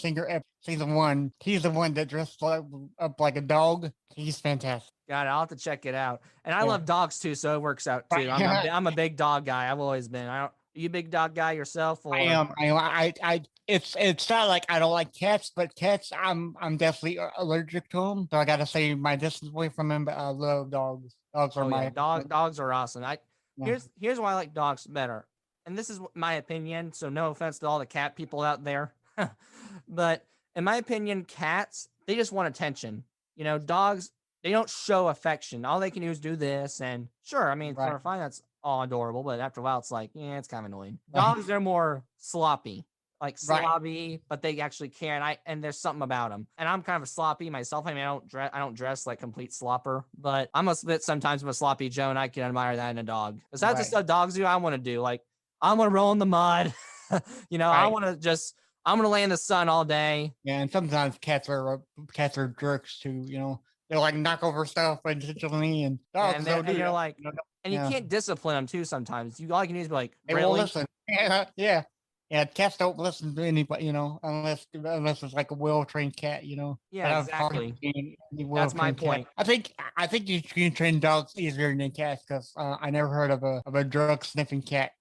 season 1, he's the one that dressed up like a dog. He's fantastic. Got it. I'll have to check it out. And I love dogs too, so it works out too. I'm a big dog guy. I've always been. Are you a big dog guy yourself? Or? I am. It's not like I don't like cats, but cats, I'm definitely allergic to them. So I gotta say my distance away from them. But I love dogs. Dogs are dogs are awesome. Here's why I like dogs better, and this is my opinion. So no offense to all the cat people out there, but in my opinion, cats, they just want attention. Dogs, they don't show affection. All they can do is do this, and sure, I mean, for a fine, that's all adorable, but after a while, it's like, it's kind of annoying. Dogs, they're more sloppy. like Right. sloppy, but they actually care. And there's something about them. And I'm kind of a sloppy myself. I mean, I don't dress like complete slopper, but I'm a bit sometimes I'm a sloppy Joe, and I can admire that in a dog. Because that's the Right. stuff dogs do. I want to do. Like I want to roll in the mud. I Right. want to just. I'm gonna lay in the sun all day. Yeah, and sometimes cats are jerks too. They'll like knock over stuff intentionally, and dogs And don't do you're that. like, and you Yeah, can't discipline them too. Sometimes all you can do is be like, they won't really? listen. Yeah, yeah. Cats don't listen to anybody, unless it's like a well-trained cat. But Yeah, I've hardly exactly. seen any That's my well-trained cat. point. I think you can train dogs easier than cats because I never heard of a drug sniffing cat.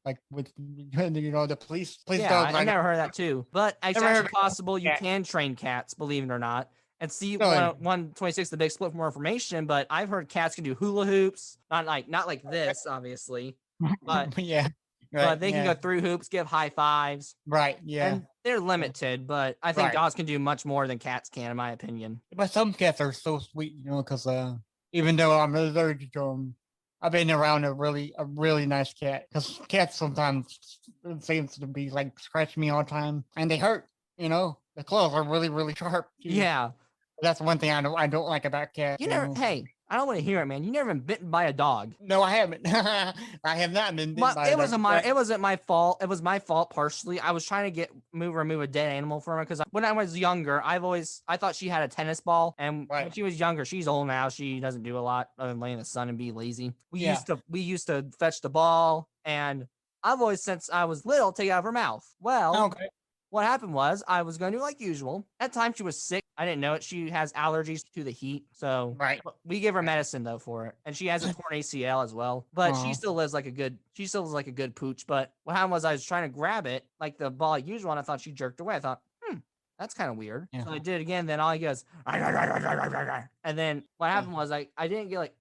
Like with the police Yeah, dogs. I I never heard of that too. But it's never heard actually of possible you cat. can train cats, believe it or not. And see, Really? 126, the big split for more information. But I've heard cats can do hula hoops, not like this, obviously, but Yeah. Right. they can Yeah. go through hoops, give high fives, Right. Yeah. and they're Yeah. limited. But I think Right. dogs can do much more than cats can, in my opinion. But some cats are so sweet, because even though I'm allergic to them, I've been around a really nice cat. Because cats sometimes seems to be like scratching me all the time, and they hurt. The claws are really really sharp. Too. Yeah, That's one thing I don't like about cats. you never. Hey, I don't want to hear it, man. You never been bitten by a dog. No, I haven't. I have not been bitten by a dog. It wasn't my fault. It was my fault partially. I was trying to remove a dead animal from her because when I was younger, I thought she had a tennis ball, and when Right. she was younger, she's old now. She doesn't do a lot other than lay in the sun and be lazy. Yeah. We used to fetch the ball, and I've always since I was little take it out of her mouth. Well, Okay. what happened was I was going to do like usual. At times she was sick. I didn't know it. She has allergies to the heat. So Right. we give her medicine though for it. And she has a torn ACL as well. But Uh-huh. she still lives like a good pooch. But what happened was I was trying to grab it like the ball like usual, and I thought she jerked away. I thought, that's kind of weird. Yeah. So I did it again. Then all he goes, and then what happened was I didn't get like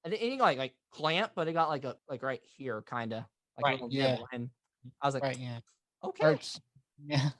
clamp, but it got like right here, kind of like Right, a little yeah. nibble. And I was like, Right. Yeah. okay. Hurts. Yeah.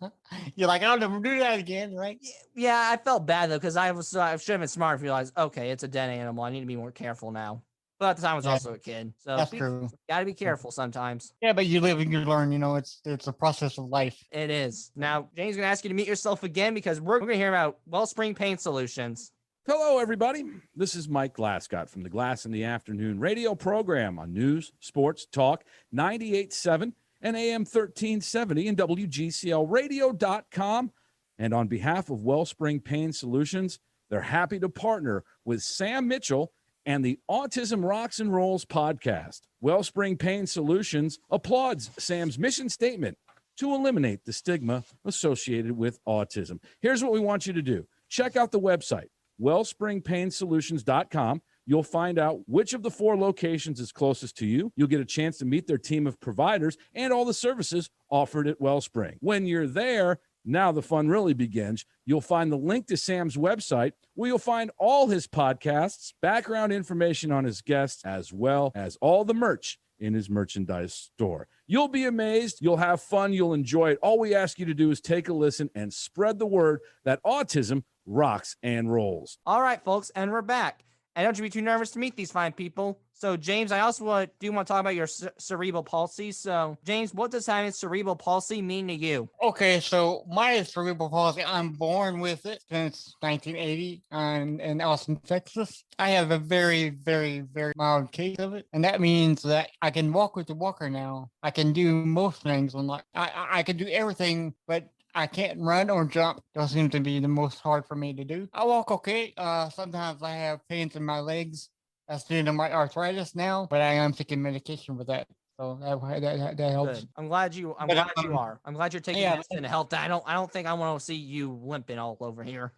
You're like, I'll never do that again, right? Yeah, I felt bad though because I should have been smart and realized, okay, it's a dead animal. I need to be more careful now. But at the time, I was Yeah. also a kid, so That's true. Gotta be careful sometimes. Yeah, but you live and you learn. It's a process of life. It is. Now, James gonna ask you to meet yourself again because we're gonna hear about Wellspring Pain Solutions. Hello, everybody. This is Mike Glascott from the Glass in the Afternoon radio program on News, Sports, Talk, 98.7 and AM 1370 and WGCLradio.com. And on behalf of Wellspring Pain Solutions, they're happy to partner with Sam Mitchell and the Autism Rocks and Rolls podcast. Wellspring Pain Solutions applauds Sam's mission statement to eliminate the stigma associated with autism. Here's what we want you to do. Check out the website, wellspringpainsolutions.com. You'll find out which of the 4 locations is closest to you. You'll get a chance to meet their team of providers and all the services offered at Wellspring. When you're there, now the fun really begins. You'll find the link to Sam's website where you'll find all his podcasts, background information on his guests, as well as all the merch in his merchandise store. You'll be amazed. You'll have fun. You'll enjoy it. All we ask you to do is take a listen and spread the word that autism rocks and rolls. All right, folks, and we're back. And don't you be too nervous to meet these fine people. So, James, I also want to talk about your cerebral palsy. So, James, what does having cerebral palsy mean to you? Okay, so my cerebral palsy, I'm born with it since 1980 in Austin, Texas. I have a very, very, very mild case of it. And that means that I can walk with the walker now. I can do most things. I can do everything, but I can't run or jump. Those seem to be the most hard for me to do. I walk okay. Sometimes I have pains in my legs. That's due to my arthritis now, but I am taking medication for that. So that helps. Good. I'm glad you are. I'm glad you're taking medicine to help that. I don't think I want to see you limping all over here.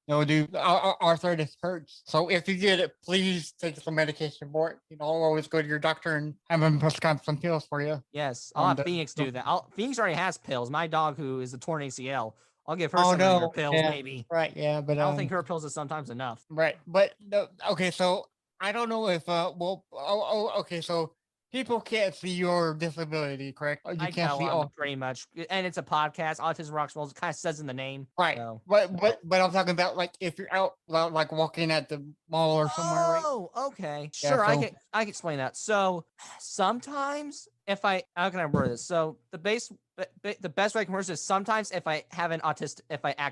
No, dude, arthritis hurts. So if you get it, please take some medication for it. Always go to your doctor and have him prescribe some pills for you. Yes, I'll have Phoenix do that. Phoenix already has pills. My dog, who is a torn ACL, I'll give her some of your pills, maybe. Right, yeah, but I don't think her pills is sometimes enough. Right, but no, okay, so I don't know if okay, so people can't see your disability, correct? You I can't see all pretty much, and it's a podcast. Autism Rocks Rolls. It kind of says in the name, right? So. But I'm talking about like if you're out like walking at the mall or somewhere, right? Oh, okay, Yeah, sure. I so- can explain that. So sometimes if I how can I word this? So the best way I can word this is sometimes if I act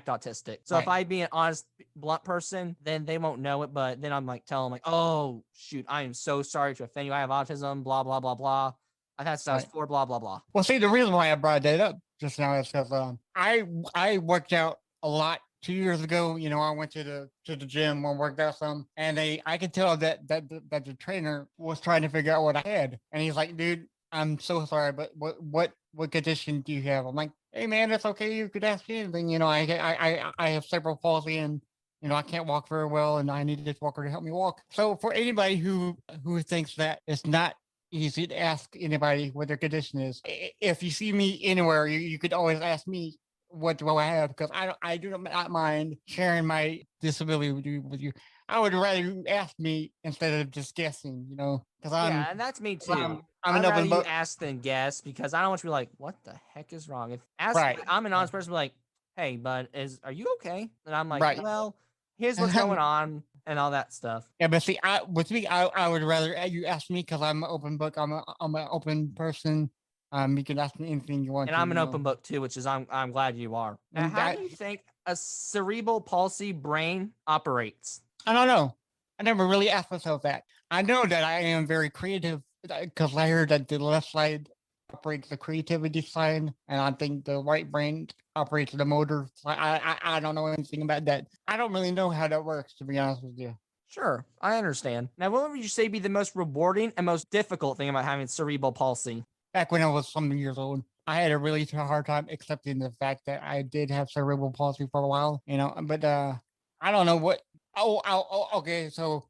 autistic. So if Right. I be an honest, blunt person, then they won't know it. But then I'm like tell them like, oh shoot, I am so sorry to offend you. I have autism. Blah blah blah blah. I've had since I was Right. 4. Blah blah blah. Well, see, the reason why I brought that up just now is because I worked out a lot 2 years ago. You know, I went to the gym and worked out some, and I could tell that the trainer was trying to figure out what I had, and he's like, "Dude, I'm so sorry, but what condition do you have?" I'm like, "Hey, man, that's okay. You could ask me anything. You know, I have cerebral palsy and." You know, I can't walk very well, and I need this walker to help me walk. So, for anybody who thinks that it's not easy to ask anybody what their condition is. If you see me anywhere, you could always ask me what do I have, because I do not mind sharing my disability with you. I would rather you ask me instead of just guessing, you know, because Yeah, and that's me too. I'm I'd an rather open you book. ask than guess because I don't want you to be like, what the heck is wrong? If ask, Right. I'm an honest person, be like, hey, bud, are you okay? And I'm like, Right. well, here's what's going on and all that stuff. Yeah, but see, with me, I would rather you ask me because I'm an open book. I'm an open person. You can ask me anything you want And to. I'm an You open know, book too, which is I'm glad you are. Now, and how do you think a cerebral palsy brain operates? I don't know. I never really asked myself that. I know that I am very creative because I heard that the left side operates the creativity side, and I think the right brain operates the motor. I don't know anything about that. I don't really know how that works, to be honest with you. Sure, I understand. Now, what would you say be the most rewarding and most difficult thing about having cerebral palsy? Back when I was some years old, I had a really hard time accepting the fact that I did have cerebral palsy for a while, you know. But I don't know what. Okay. So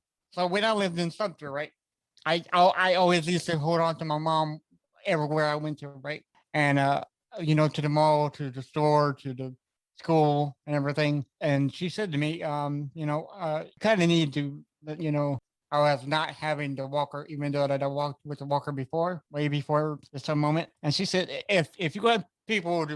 when I lived in Sumter, right, I always used to hold on to my mom everywhere I went to, right, and you know, to the mall, to the store, to the school, and everything. And she said to me, you know, kind of need to, you know, I was not having the walker, even though that I walked with the walker before, way before some moment. And she said, if you want people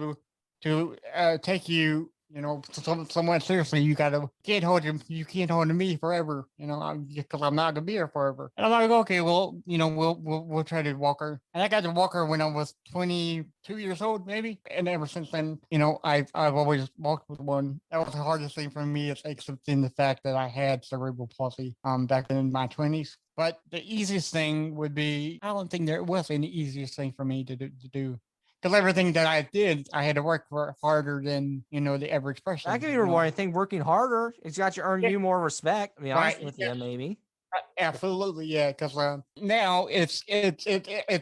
to take you, you know, somewhat seriously, you gotta can't hold him. You can't hold me forever, you know, because I'm not gonna be here forever. And I'm like, okay, well, you know, we'll try to walk her. And I got to walk her when I was 22 years old, maybe. And ever since then, you know, I've always walked with one. That was the hardest thing for me, is accepting the fact that I had cerebral palsy back in my 20s. But the easiest thing would be, I don't think there was any easiest thing for me to do. Because everything that I did, I had to work for harder than, you know, the average person. That could be You know? rewarding. I think working harder, it's got to earn Yeah. you more respect. To be honest Right. with Yeah. you, maybe. Absolutely, yeah. Because now it's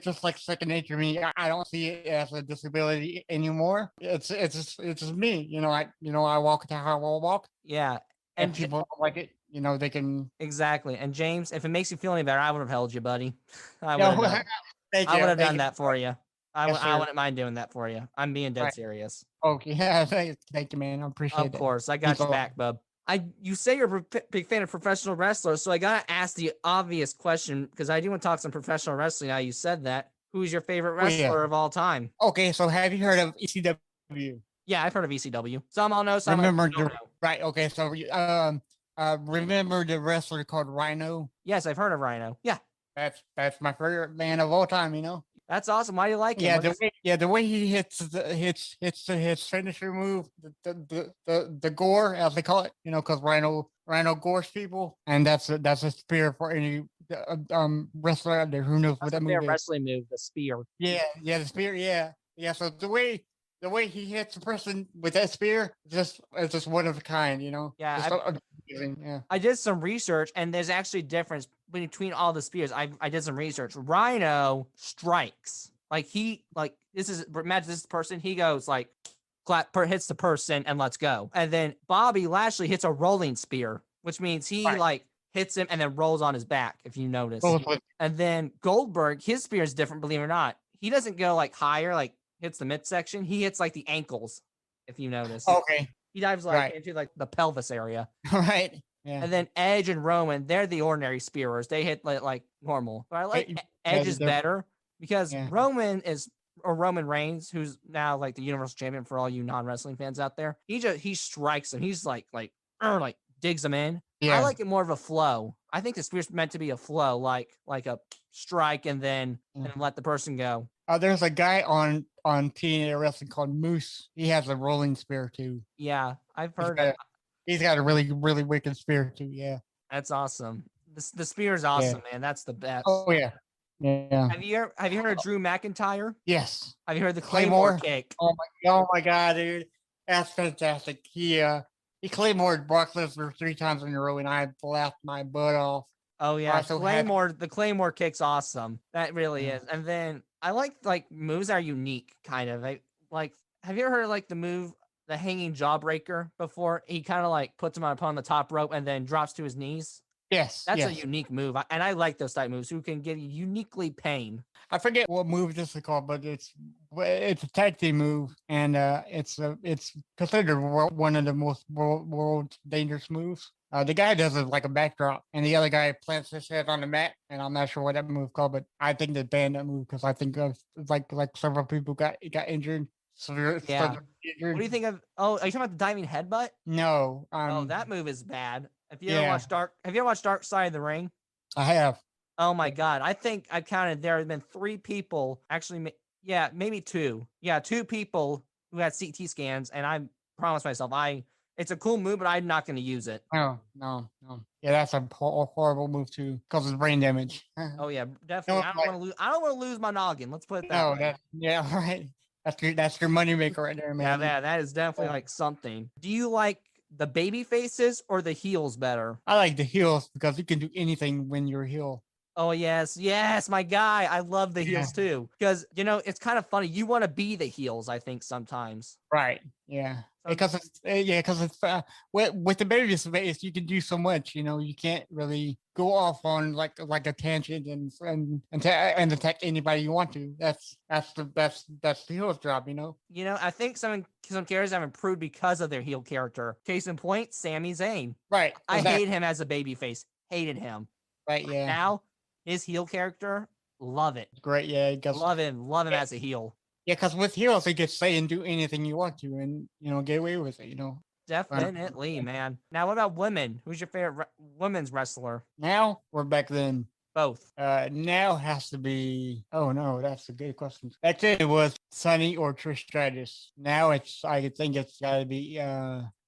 just like second nature to me. I don't see it as a disability anymore. It's just me. You know, I walk to how I walk. Yeah, And and people don't like it, you know, they can. exactly. And James, if it makes you feel any better, I would have held you, buddy. I would No, have done. thank I you, would have thank done you. that for you. Yes, I sir. wouldn't mind doing that for you. I'm being dead Right. serious. Okay, yeah, thank you, man. I appreciate Of it. course, I got Thanks a your lot. back, bub. You say you're a big fan of professional wrestlers, so I gotta ask the obvious question because I do want to talk some professional wrestling. Now you said that. Who's your favorite Oh, yeah. wrestler of all time? Okay, so have you heard of ECW? Yeah, I've heard of ECW. Some I'll know, some I Remember don't the know. right? Okay, so remember the wrestler called Rhino? Yes, I've heard of Rhino. Yeah, That's my favorite man of all time. You know. that's awesome. Why do you like him? Yeah, the way he his finisher move, the gore, as they call it, you know, because Rhino gores people, and that's a spear for any wrestler out there who knows what That's that a move fair is. wrestling move, the spear. Yeah, the spear, yeah. So the way he hits a person with that spear, it's just one of a kind, you know. Yeah, Just amazing, yeah. I did some research, and there's actually a difference between all the spears. I did some research. Rhino strikes like imagine this person. He goes like hits the person and let's go. And then Bobby Lashley hits a rolling spear, which means he Right. like hits him and then rolls on his back. If you notice. Both with And then Goldberg, his spear is different. Believe it or not, he doesn't go like higher, like hits the midsection. He hits like the ankles. If you notice. okay, He dives like right. into like the pelvis area. Right, yeah. And then Edge and Roman, they're the ordinary spearers. They hit like normal. But I like Yeah, Edge's they're- better because Yeah. Roman Reigns, who's now like the Universal Champion for all you non-wrestling fans out there. He strikes him. He's like digs him in. I Yeah. like it more of a flow. I think the spear's meant to be a flow, like a strike and then Yeah. and let the person go. There's a guy on TNA wrestling called Moose. He has a rolling spear too. Yeah, I've He's heard got, he's got a really really wicked spear too. Yeah. that's awesome. The spear is Yeah. awesome, man. That's the best. Oh yeah. Yeah. Have you heard of Drew McIntyre? Yes. Have you heard the Claymore kick? Oh my God, dude. That's fantastic. He Claymored Brock Lesnar 3 times in a row and I laughed my butt off. Oh I yeah, was so happy. the Claymore kick's awesome. That really Yeah. is. And then I like moves that are unique, kind of. Like, have you ever heard of, like, the move, the hanging jawbreaker before? He kind of like puts him on the top rope and then drops to his knees. Yes. That's a Yes. unique move, and I like those type moves who can give you uniquely pain. I forget what move this is called, but it's a tag team move, and it's considered one of the most world dangerous moves. The guy does it like a backdrop, and the other guy plants his head on the mat, and I'm not sure what that move called, but I think they banned that move because I think like several people got injured. Yeah. Injured. What do you think of? Oh, are you talking about the diving headbutt? No. Oh, that move is bad. Have you Yeah. ever watched Dark Side of the Ring? I have. Oh my God. I think I counted there have been 3 people, actually, yeah, maybe 2. Yeah, 2 people who had CT scans, and I promised myself it's a cool move, but I'm not going to use it. No. Yeah, that's a horrible move too, causes brain damage. Oh yeah, definitely. I don't want to lose my noggin. Let's put it that way. Yeah, right. That's your moneymaker right there, Yeah, man. that is definitely like something. Do you like the baby faces or the heels better? I like the heels because you can do anything when you're a heel. Oh yes, my guy. I love the heels too because it's kind of funny. You want to be the heels, I think sometimes. Right. Yeah. Because it's with the baby face you can do so much. You can't really go off on like a tangent and attack anybody you want to. That's the heel's job. I think some characters have improved because of their heel character. Case in point, Sami Zayn. Right. I hate him as a babyface. Hated him. Right. Yeah. Now his heel character, love it. Great. Yeah. Love him as a heel. Yeah, because with heels, they can say and do anything you want to, and get away with it. Definitely, man. Now, what about women? Who's your favorite women's wrestler? Now or back then? Both. Now has to be. Oh no, that's a good question. Back then it was Sunny or Trish Stratus. Now I think it's got to be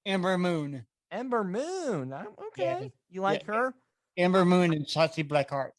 Ember Moon. Ember Moon. Okay. Yeah. You like her? Ember Moon and Shotzi Blackheart.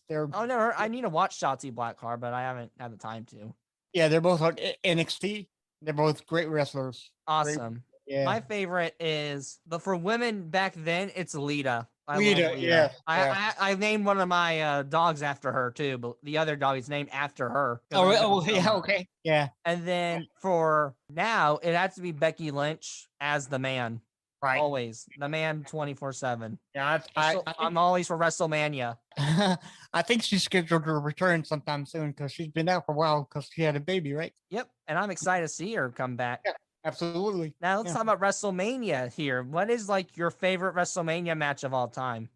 I need to watch Shotzi Blackheart, but I haven't had the time to. Yeah, they're both on NXT. They're both great wrestlers. Awesome. Yeah. My favorite is, but for women back then, it's Lita. Lita, yeah. I named one of my dogs after her too, but the other dog is named after her. Yeah, okay. Yeah. And then for now, it has to be Becky Lynch as the man. Right. Always. The man 24/7. Yeah, I'm always for WrestleMania. I think she's scheduled to return sometime soon because she's been out for a while because she had a baby, right? Yep. And I'm excited to see her come back. Yeah, absolutely. Now let's talk about WrestleMania here. What is like your favorite WrestleMania match of all time?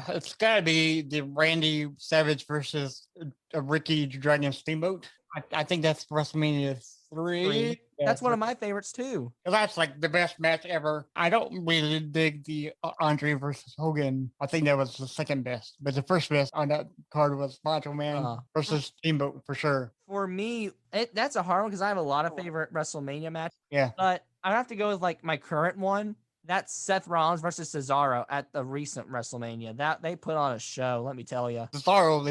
It's got to be the Randy Savage versus Ricky Dragon Steamboat. I think that's WrestleMania 3. Yeah, that's one of my favorites too. That's like the best match ever. I don't really dig the Andre versus Hogan. I think that was the second best, but the first best on that card was Macho Man versus Steamboat for sure. For me, that's a hard one because I have a lot of favorite WrestleMania matches. Yeah, but I have to go with like my current one. That's Seth Rollins versus Cesaro at the recent WrestleMania. That they put on a show, let me tell you. Cesaro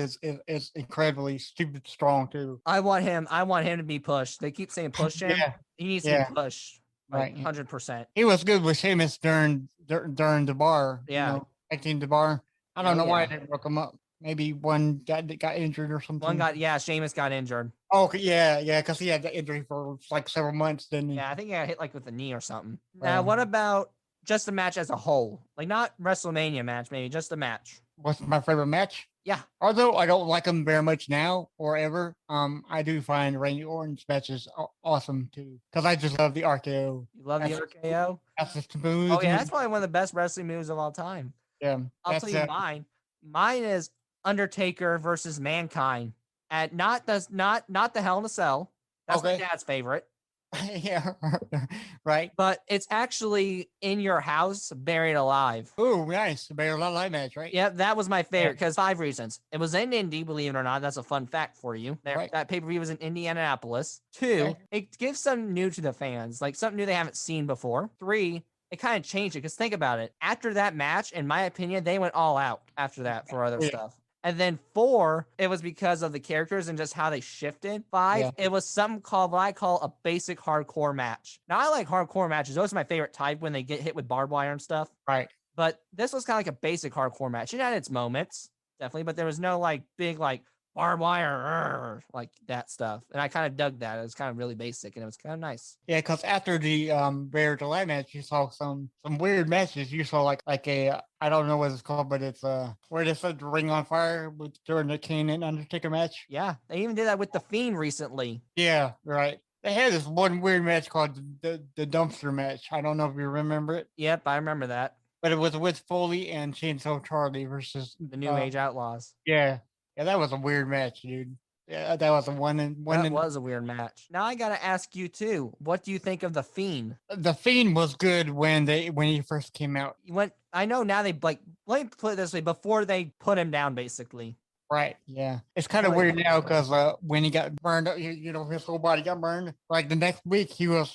is incredibly stupid strong too. I want him to be pushed. They keep saying push him. Yeah. He needs to be pushed. Like, right. 100%. He was good with Sheamus during the bar. Yeah. Acting the bar. I don't know why they broke him up. Maybe one got injured or something. Sheamus got injured. Oh, yeah, because he had the injury for like several months, didn't he? Yeah, I think he got hit like with a knee or something. Now, what about just the match as a whole? Like not WrestleMania match, maybe just a match. What's my favorite match? Yeah. Although I don't like them very much now or ever, I do find Randy Orton's matches awesome too. Because I just love the RKO. You love the RKO? That's the smooth. Oh yeah, that's probably one of the best wrestling moves of all time. Yeah. I'll tell you mine. Mine is Undertaker versus Mankind at not the Hell in a Cell. That's my dad's favorite. Yeah, right. but it's actually in your house, buried alive. Oh, nice. Better live match, right? Yeah, that was my favorite because 5 reasons. It was in Indy, believe it or not. That's a fun fact for you. Right. That pay-per-view was in Indianapolis. 2, Okay. it gives something new to the fans, like something new they haven't seen before. 3, it kind of changed it because think about it. After that match, in my opinion, they went all out after that for other Yeah. stuff. And then 4, it was because of the characters and just how they shifted. 5, Yeah. it was something called what I call a basic hardcore match. Now, I like hardcore matches. Those are my favorite type when they get hit with barbed wire and stuff. Right. But this was kind of like a basic hardcore match. It had its moments, definitely, but there was no like big like barbed wire like that stuff. And I kind of dug that. It was kind of really basic and it was kind of nice. Yeah, because after the Bear to Live match, you saw some weird matches. You saw like a I don't know what it's called, but it's where they set the ring on fire with during the Kane and Undertaker match. Yeah, they even did that with the Fiend recently. Yeah, right. They had this one weird match called the dumpster match. I don't know if you remember it, Yep, I remember that. but it was with Foley and Chainsaw Charlie versus The New Age Outlaws. Yeah, yeah, that was a weird match, dude. Yeah, that was a one That was a weird match. Now I gotta ask you too. What do you think of the Fiend? The Fiend was good when he first came out. I know now they like. Let me put it this way: before they put him down, basically. Right. Yeah. It's kind of weird now because when he got burned, you know, his whole body got burned. Like the next week, he was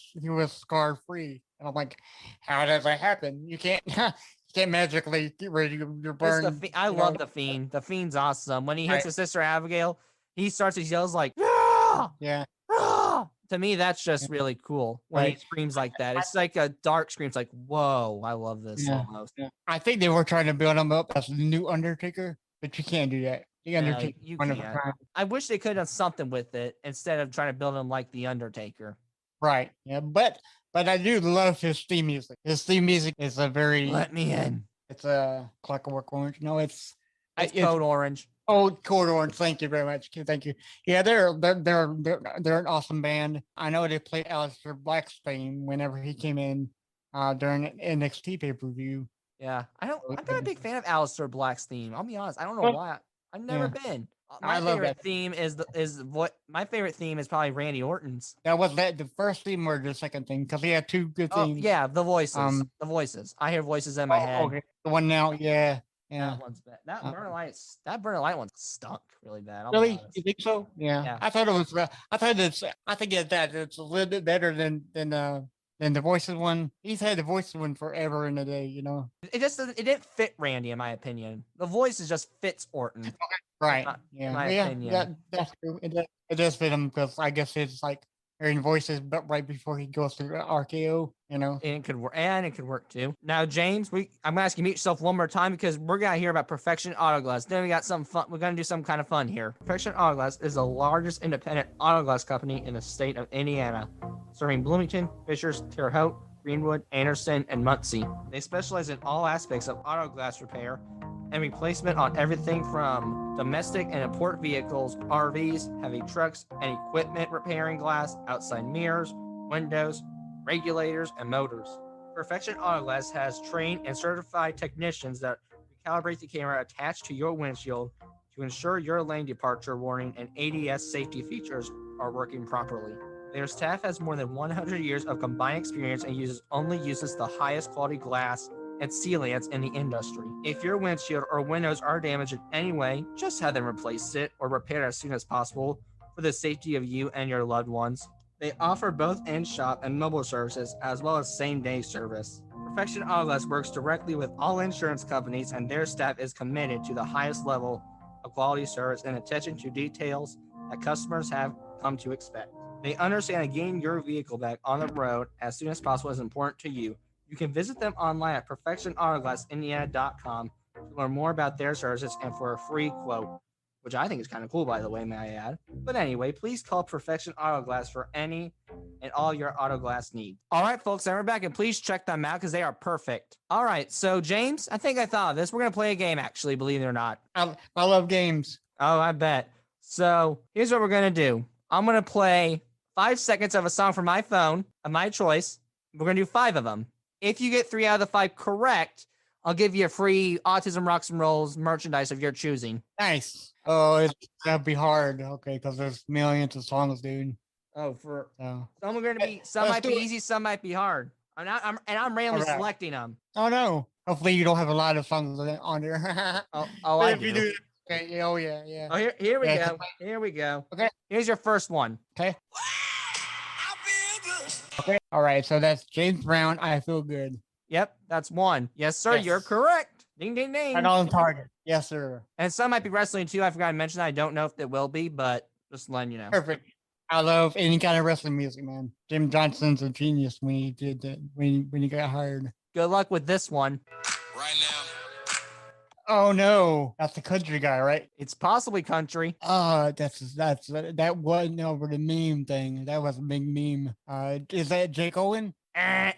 scar free, and I'm like, how does that happen? You can't you can't magically get rid of your burn. I love the Fiend. The Fiend's awesome. When he hits his sister Abigail, he starts his yells like, "Ah! Yeah. Ah!" To me, that's just really cool when he Right. screams like that. It's like a dark scream. It's like, whoa, I love this Yeah. almost. Yeah. I think they were trying to build him up as the new Undertaker, but you can't do that. The Yeah, Undertaker, you one of a can't. kind. I wish they could have done something with it instead of trying to build him like the Undertaker. Right. Yeah. But I do love his theme music. His theme music is a very. Let me in. It's a Clockwork Orange. No, it's Code Orange. Oh, Code Orange. Thank you very much. Thank you. Yeah, they're an awesome band. I know they played Aleister Black's theme whenever he came in during an NXT pay-per-view. Yeah, I'm not a big fan of Aleister Black's theme. I'll be honest. I don't know Well, why. I've never yeah. been. I My love favorite that. theme my favorite theme is probably Randy Orton's. That was the first theme or the second theme because he had two good Oh themes. yeah, the voices. Um, The voices. I hear voices in my head. Okay. The one now, yeah. That one's bad. That Burning Light one stunk really bad. I'll be Really? honest. You think so? Yeah. Yeah. I thought it was. I think it's a little bit better than the voices one. He's had the voices one forever in the day, you know. It didn't fit Randy in my opinion. The voices just fits Orton. Right. in my yeah. opinion. That's true. It does fit him because I guess it's like hearing voices, but right before he goes through the RKO, you know. And it could work too. Now, James, I'm gonna ask you to mute yourself one more time because we're gonna hear about Perfection Auto Glass. Then we got something fun. We're gonna do some kind of fun here. Perfection Auto Glass is the largest independent auto glass company in the state of Indiana, serving Bloomington, Fishers, Terre Haute, Greenwood, Anderson, and Muncie. They specialize in all aspects of auto glass repair and replacement on everything from domestic and import vehicles, RVs, heavy trucks, and equipment repairing glass, outside mirrors, windows, regulators, and motors. Perfection Auto Glass has trained and certified technicians that recalibrate the camera attached to your windshield to ensure your lane departure warning and ADS safety features are working properly. Their staff has more than 100 years of combined experience and only uses the highest quality glass and sealants in the industry. If your windshield or windows are damaged in any way, just have them replace it or repair it as soon as possible for the safety of you and your loved ones. They offer both in-shop and mobile services as well as same-day service. Perfection Auto Glass works directly with all insurance companies and their staff is committed to the highest level of quality service and attention to details that customers have come to expect. They understand that getting your vehicle back on the road as soon as possible is important to you. You can visit them online at perfectionautoglassindiana.com to learn more about their services and for a free quote, which I think is kind of cool, by the way, may I add. But anyway, please call Perfection Auto Glass for any and all your auto glass needs. All right, folks, and we're back, and please check them out because they are perfect. All right, so James, I think I thought of this. We're going to play a game, actually, believe it or not. I love games. Oh, I bet. So here's what we're going to do. I'm going to play 5 seconds of a song from my phone of my choice. We're going to do 5 of them. If you get 3 out of the 5 correct, I'll give you a free Autism Rocks and Rolls merchandise of your choosing. Nice. Oh, that'd be hard. Okay, because there's millions of songs, dude. Oh, for So, some are gonna be some let's might be do it. easy, some might be hard. I'm randomly Alright. selecting them. oh no. Hopefully you don't have a lot of songs on there. Oh, But I if you do. do, okay, yeah, oh yeah, yeah. Oh, here we Yeah, go. Here we go. Okay. Here's your first one. Okay. Okay. All right. So that's James Brown. I feel good. Yep, that's one. Yes, sir. Yes. You're correct. Ding, ding, ding. Right on target. Yes, sir. And some might be wrestling too. I forgot to mention that. I don't know if it will be, but just letting you know. Perfect. I love any kind of wrestling music, man. Jim Johnson's a genius when he did that. When he got hired. Good luck with this one. Right now. Oh no, that's the country guy, right? It's possibly country. That wasn't over the meme thing. That was a big meme. Is that Jake Owen?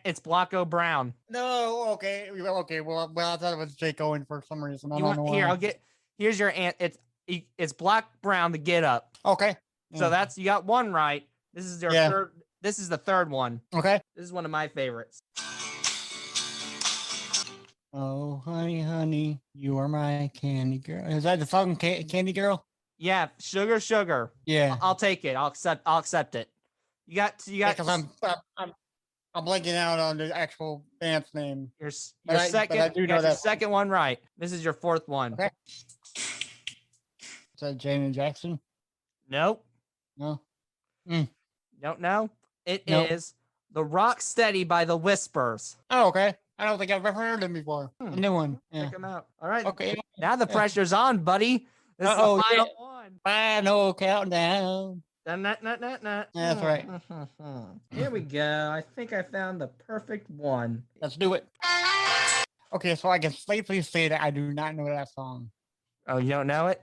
It's Blocko Brown. No. Okay. Okay. Well, I thought it was Jake Owen for some reason. I don't know Here, why. here's your it's Black Brown, the Get Up. Okay. So that's you got one right. This is your Yeah. third. This is the third one. Okay. This is one of my favorites. Oh, honey, honey, you are my candy girl. Is that the song Candy Girl? Yeah, sugar, sugar. Yeah. I'll take it. I'll accept it. You got. Because I'm blanking out on the actual band's name. your but I second. do You know got your that. second one right. This is your fourth one. Okay. Is that Janet Jackson? Nope. No. Don't know. It Nope. is The Rock Steady by the Whispers. Oh, okay. I don't think I've ever heard them before. A new one. Yeah. Check them out. All right. Okay. Now the Yeah. pressure's on, buddy. This is Uh-oh, the final yeah. one. Final countdown. That's right. Here we go. I think I found the perfect one. Let's do it. Okay, so I can safely say that I do not know that song. Oh, you don't know it?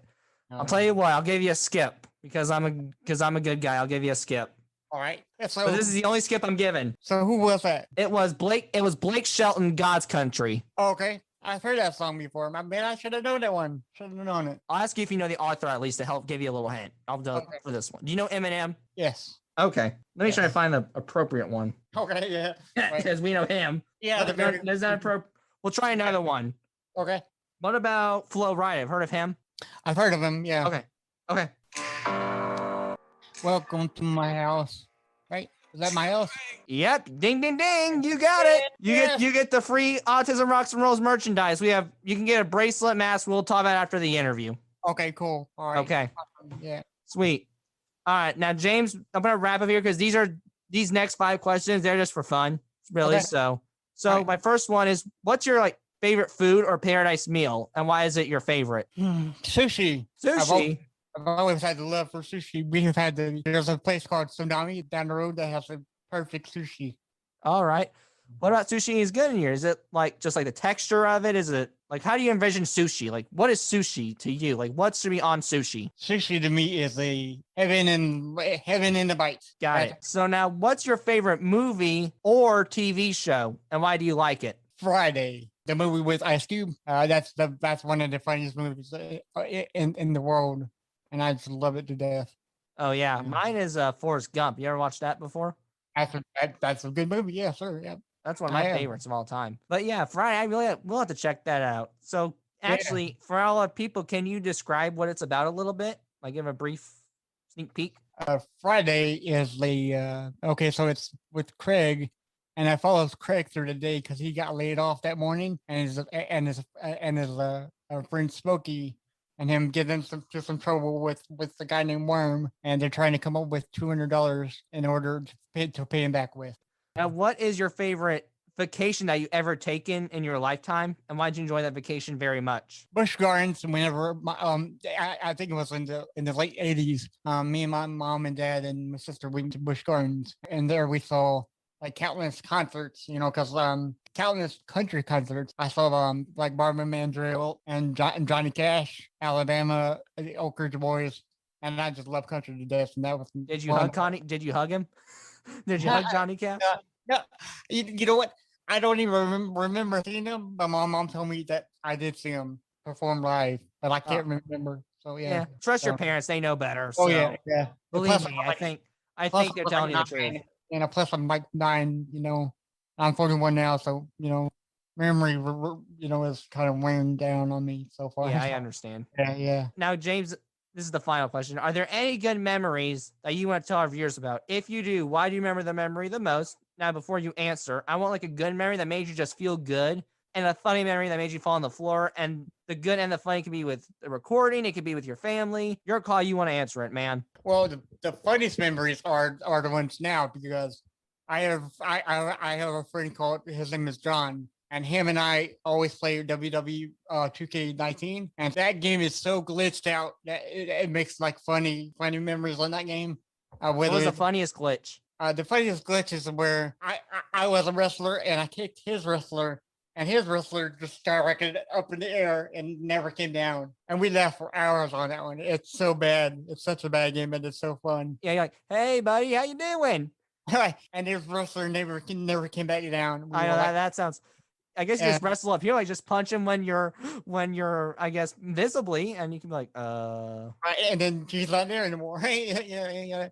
No. I'll tell you what. I'll give you a skip because I'm a good guy. I'll give you a skip. All right. Yeah, So this is the only skip I'm giving. So who was that? It was Blake Shelton, God's Country. Oh, okay. I've heard that song before. Man, I should have known that one. Should have known it. I'll ask you if you know the author at least to help give you a little hint. I'll do it Okay. for this one. Do you know Eminem? Yes. Okay. Let me try to find the appropriate one. Okay, yeah. Right. Because we know him. Yeah, the very There's not appropriate. We'll try another one. okay. What about Flo Rida? I've heard of him. I've heard of him, yeah. Okay. Welcome to my house. Right? Is that my house? Yep. Ding ding ding. You got it. You get the free Autism Rocks and Rolls merchandise. You can get a bracelet, mask. We'll talk about it after the interview. Okay, cool. All right. Okay. Yeah. Sweet. All right. Now, James, I'm gonna wrap up here because these next 5 questions, they're just for fun. Really. Okay. So All right. my first one is, what's your favorite food or paradise meal, and why is it your favorite? Sushi. Sushi. I've always had the love for sushi. There's a place called Tsunami down the road that has a perfect sushi. All right. What about sushi is good in here? Is it just the texture of it? Is it how do you envision sushi? What is sushi to you? What should be on sushi? Sushi to me is a heaven in the bite. Got it. So now, what's your favorite movie or TV show, and why do you like it? Friday, the movie with Ice Cube. That's one of the funniest movies in the world, and I just love it to death. Oh yeah, mine is Forrest Gump. You ever watched that before? That's a good movie. Yeah, sure. Yeah. That's one of my favorites of all time. But yeah, Friday, we'll have to check that out. So actually, for all our people, can you describe what it's about a little bit? Give a brief sneak peek. Friday is okay. So it's with Craig, and I follows Craig through the day because he got laid off that morning, and his friend Smokey and him get into some trouble with the guy named Worm, and they're trying to come up with $200 in order to pay him back with. Now, what is your favorite vacation that you ever taken in your lifetime, and why did you enjoy that vacation very much? Busch Gardens. Whenever I think it was in the late '80s. Me and my mom and dad and my sister went to Busch Gardens, and there we saw countless concerts. Because countless country concerts. I saw Barbara Mandrell and Johnny Cash, Alabama, the Oak Ridge Boys, and I just love country to death. And that was. Did you hug Connie? Did you hug him? Did you hug Johnny Cash? No, you know what? I don't even remember seeing him, but my mom told me that I did see him perform live, but I can't remember. So yeah. Trust your parents; they know better. Oh So. yeah. Believe me, I think they're telling you the truth. And plus, I'm 9. I'm 41 now, so memory, is kind of weighing down on me so far. Yeah, I understand. Yeah. Now, James, this is the final question. Are there any good memories that you want to tell our viewers about? If you do, why do you remember the memory the most? Now, before you answer, I want like a good memory that made you just feel good, and a funny memory that made you fall on the floor. And the good and the funny can be with the recording. It could be with your family. Your call. You want to answer it, man. Well, the funniest memories are the ones now, because I have a friend called, his name is John, and him and I always play WW 2K19, and that game is so glitched out that it makes like funny memories on that game. What was the funniest glitch? The funniest glitch is where I was a wrestler and I kicked his wrestler, and his wrestler just skyrocketed up in the air and never came down. And we laughed for hours on that one. It's so bad. It's such a bad game, but it's so fun. Yeah, you're like, hey, buddy, how you doing? And his wrestler never came back down. I know that sounds. I guess you just wrestle up here, like just punch him when you're, I guess, visibly, and you can be like, Right, and then he's not there anymore. Yeah,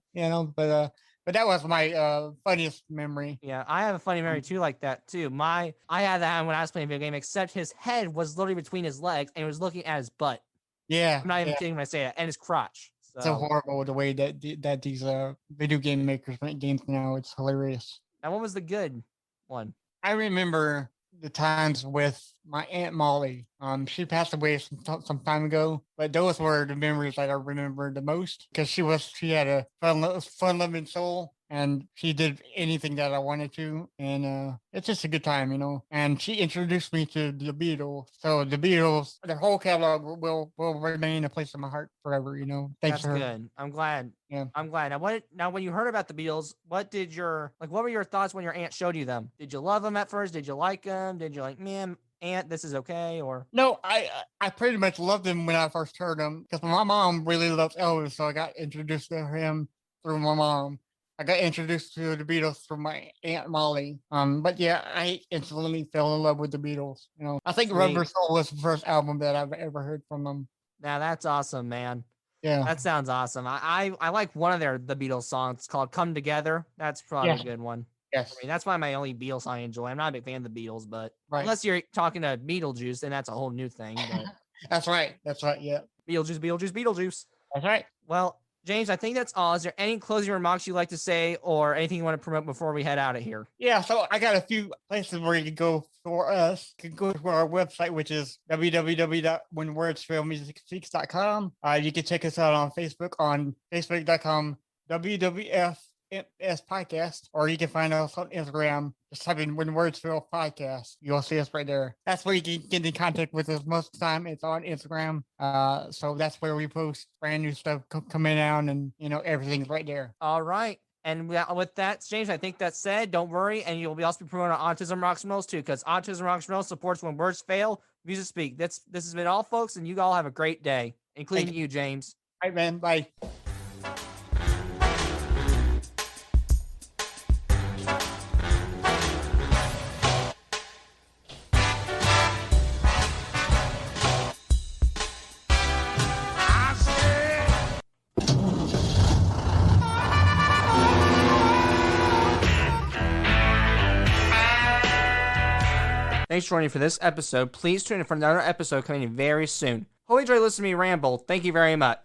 but that was my funniest memory. Yeah, I have a funny memory too, like that too. I had that when I was playing a video game, except his head was literally between his legs and he was looking at his butt. Yeah, I'm not even kidding when I say that, and his crotch. So horrible the way that these video game makers make games now. It's hilarious. And what was the good one? I remember the times with my Aunt Molly. She passed away some time ago, but those were the memories that I remember the most, because she had a fun-loving soul, and she did anything that I wanted to, and it's just a good time, And she introduced me to the Beatles, so the Beatles, their whole catalog will remain a place in my heart forever. Thanks That's good. I'm glad. Yeah, I'm glad. Now, when you heard about the Beatles, what were your thoughts when your aunt showed you them? Did you love them at first? Did you like them? Did you like, man, aunt, this is okay? Or no, I pretty much loved them when I first heard them, because my mom really loves Elvis, so I got introduced to him through my mom. I got introduced to the Beatles from my Aunt Molly. But yeah, I instantly fell in love with the Beatles. I think Rubber Soul was the first album that I've ever heard from them. Now that's awesome, man. Yeah, that sounds awesome. I like one of the Beatles songs called "Come Together." That's probably a good one. Yes, I mean, that's probably my only Beatles song I enjoy. I'm not a big fan of the Beatles, but unless you're talking to Beetlejuice, then that's a whole new thing. But That's right. Yeah, Beetlejuice. That's right. Well, James, I think that's all. Is there any closing remarks you'd like to say, or anything you want to promote before we head out of here? Yeah, so I got a few places where you can go for us. You can go to our website, which is www.whenwordsfailmusicspeaks.com. You can check us out on Facebook on facebook.com WWF podcast, or you can find us on Instagram. Just type in When Words Fail Podcast. You'll see us right there. That's where you can get in contact with us most of the time. It's on Instagram. So that's where we post brand new stuff coming out, and everything's right there. All right. And with that, James, I think that's said. Don't worry. And you'll be also be promoting Autism Rocks and Rolls too, because Autism Rocks and Rolls supports When Words Fail, Music Speak. This has been all, folks, and you all have a great day, including you, James. All right, man. Bye. Thanks for joining for this episode. Please tune in for another episode coming in very soon. Hope you enjoyed listening to me ramble. Thank you very much.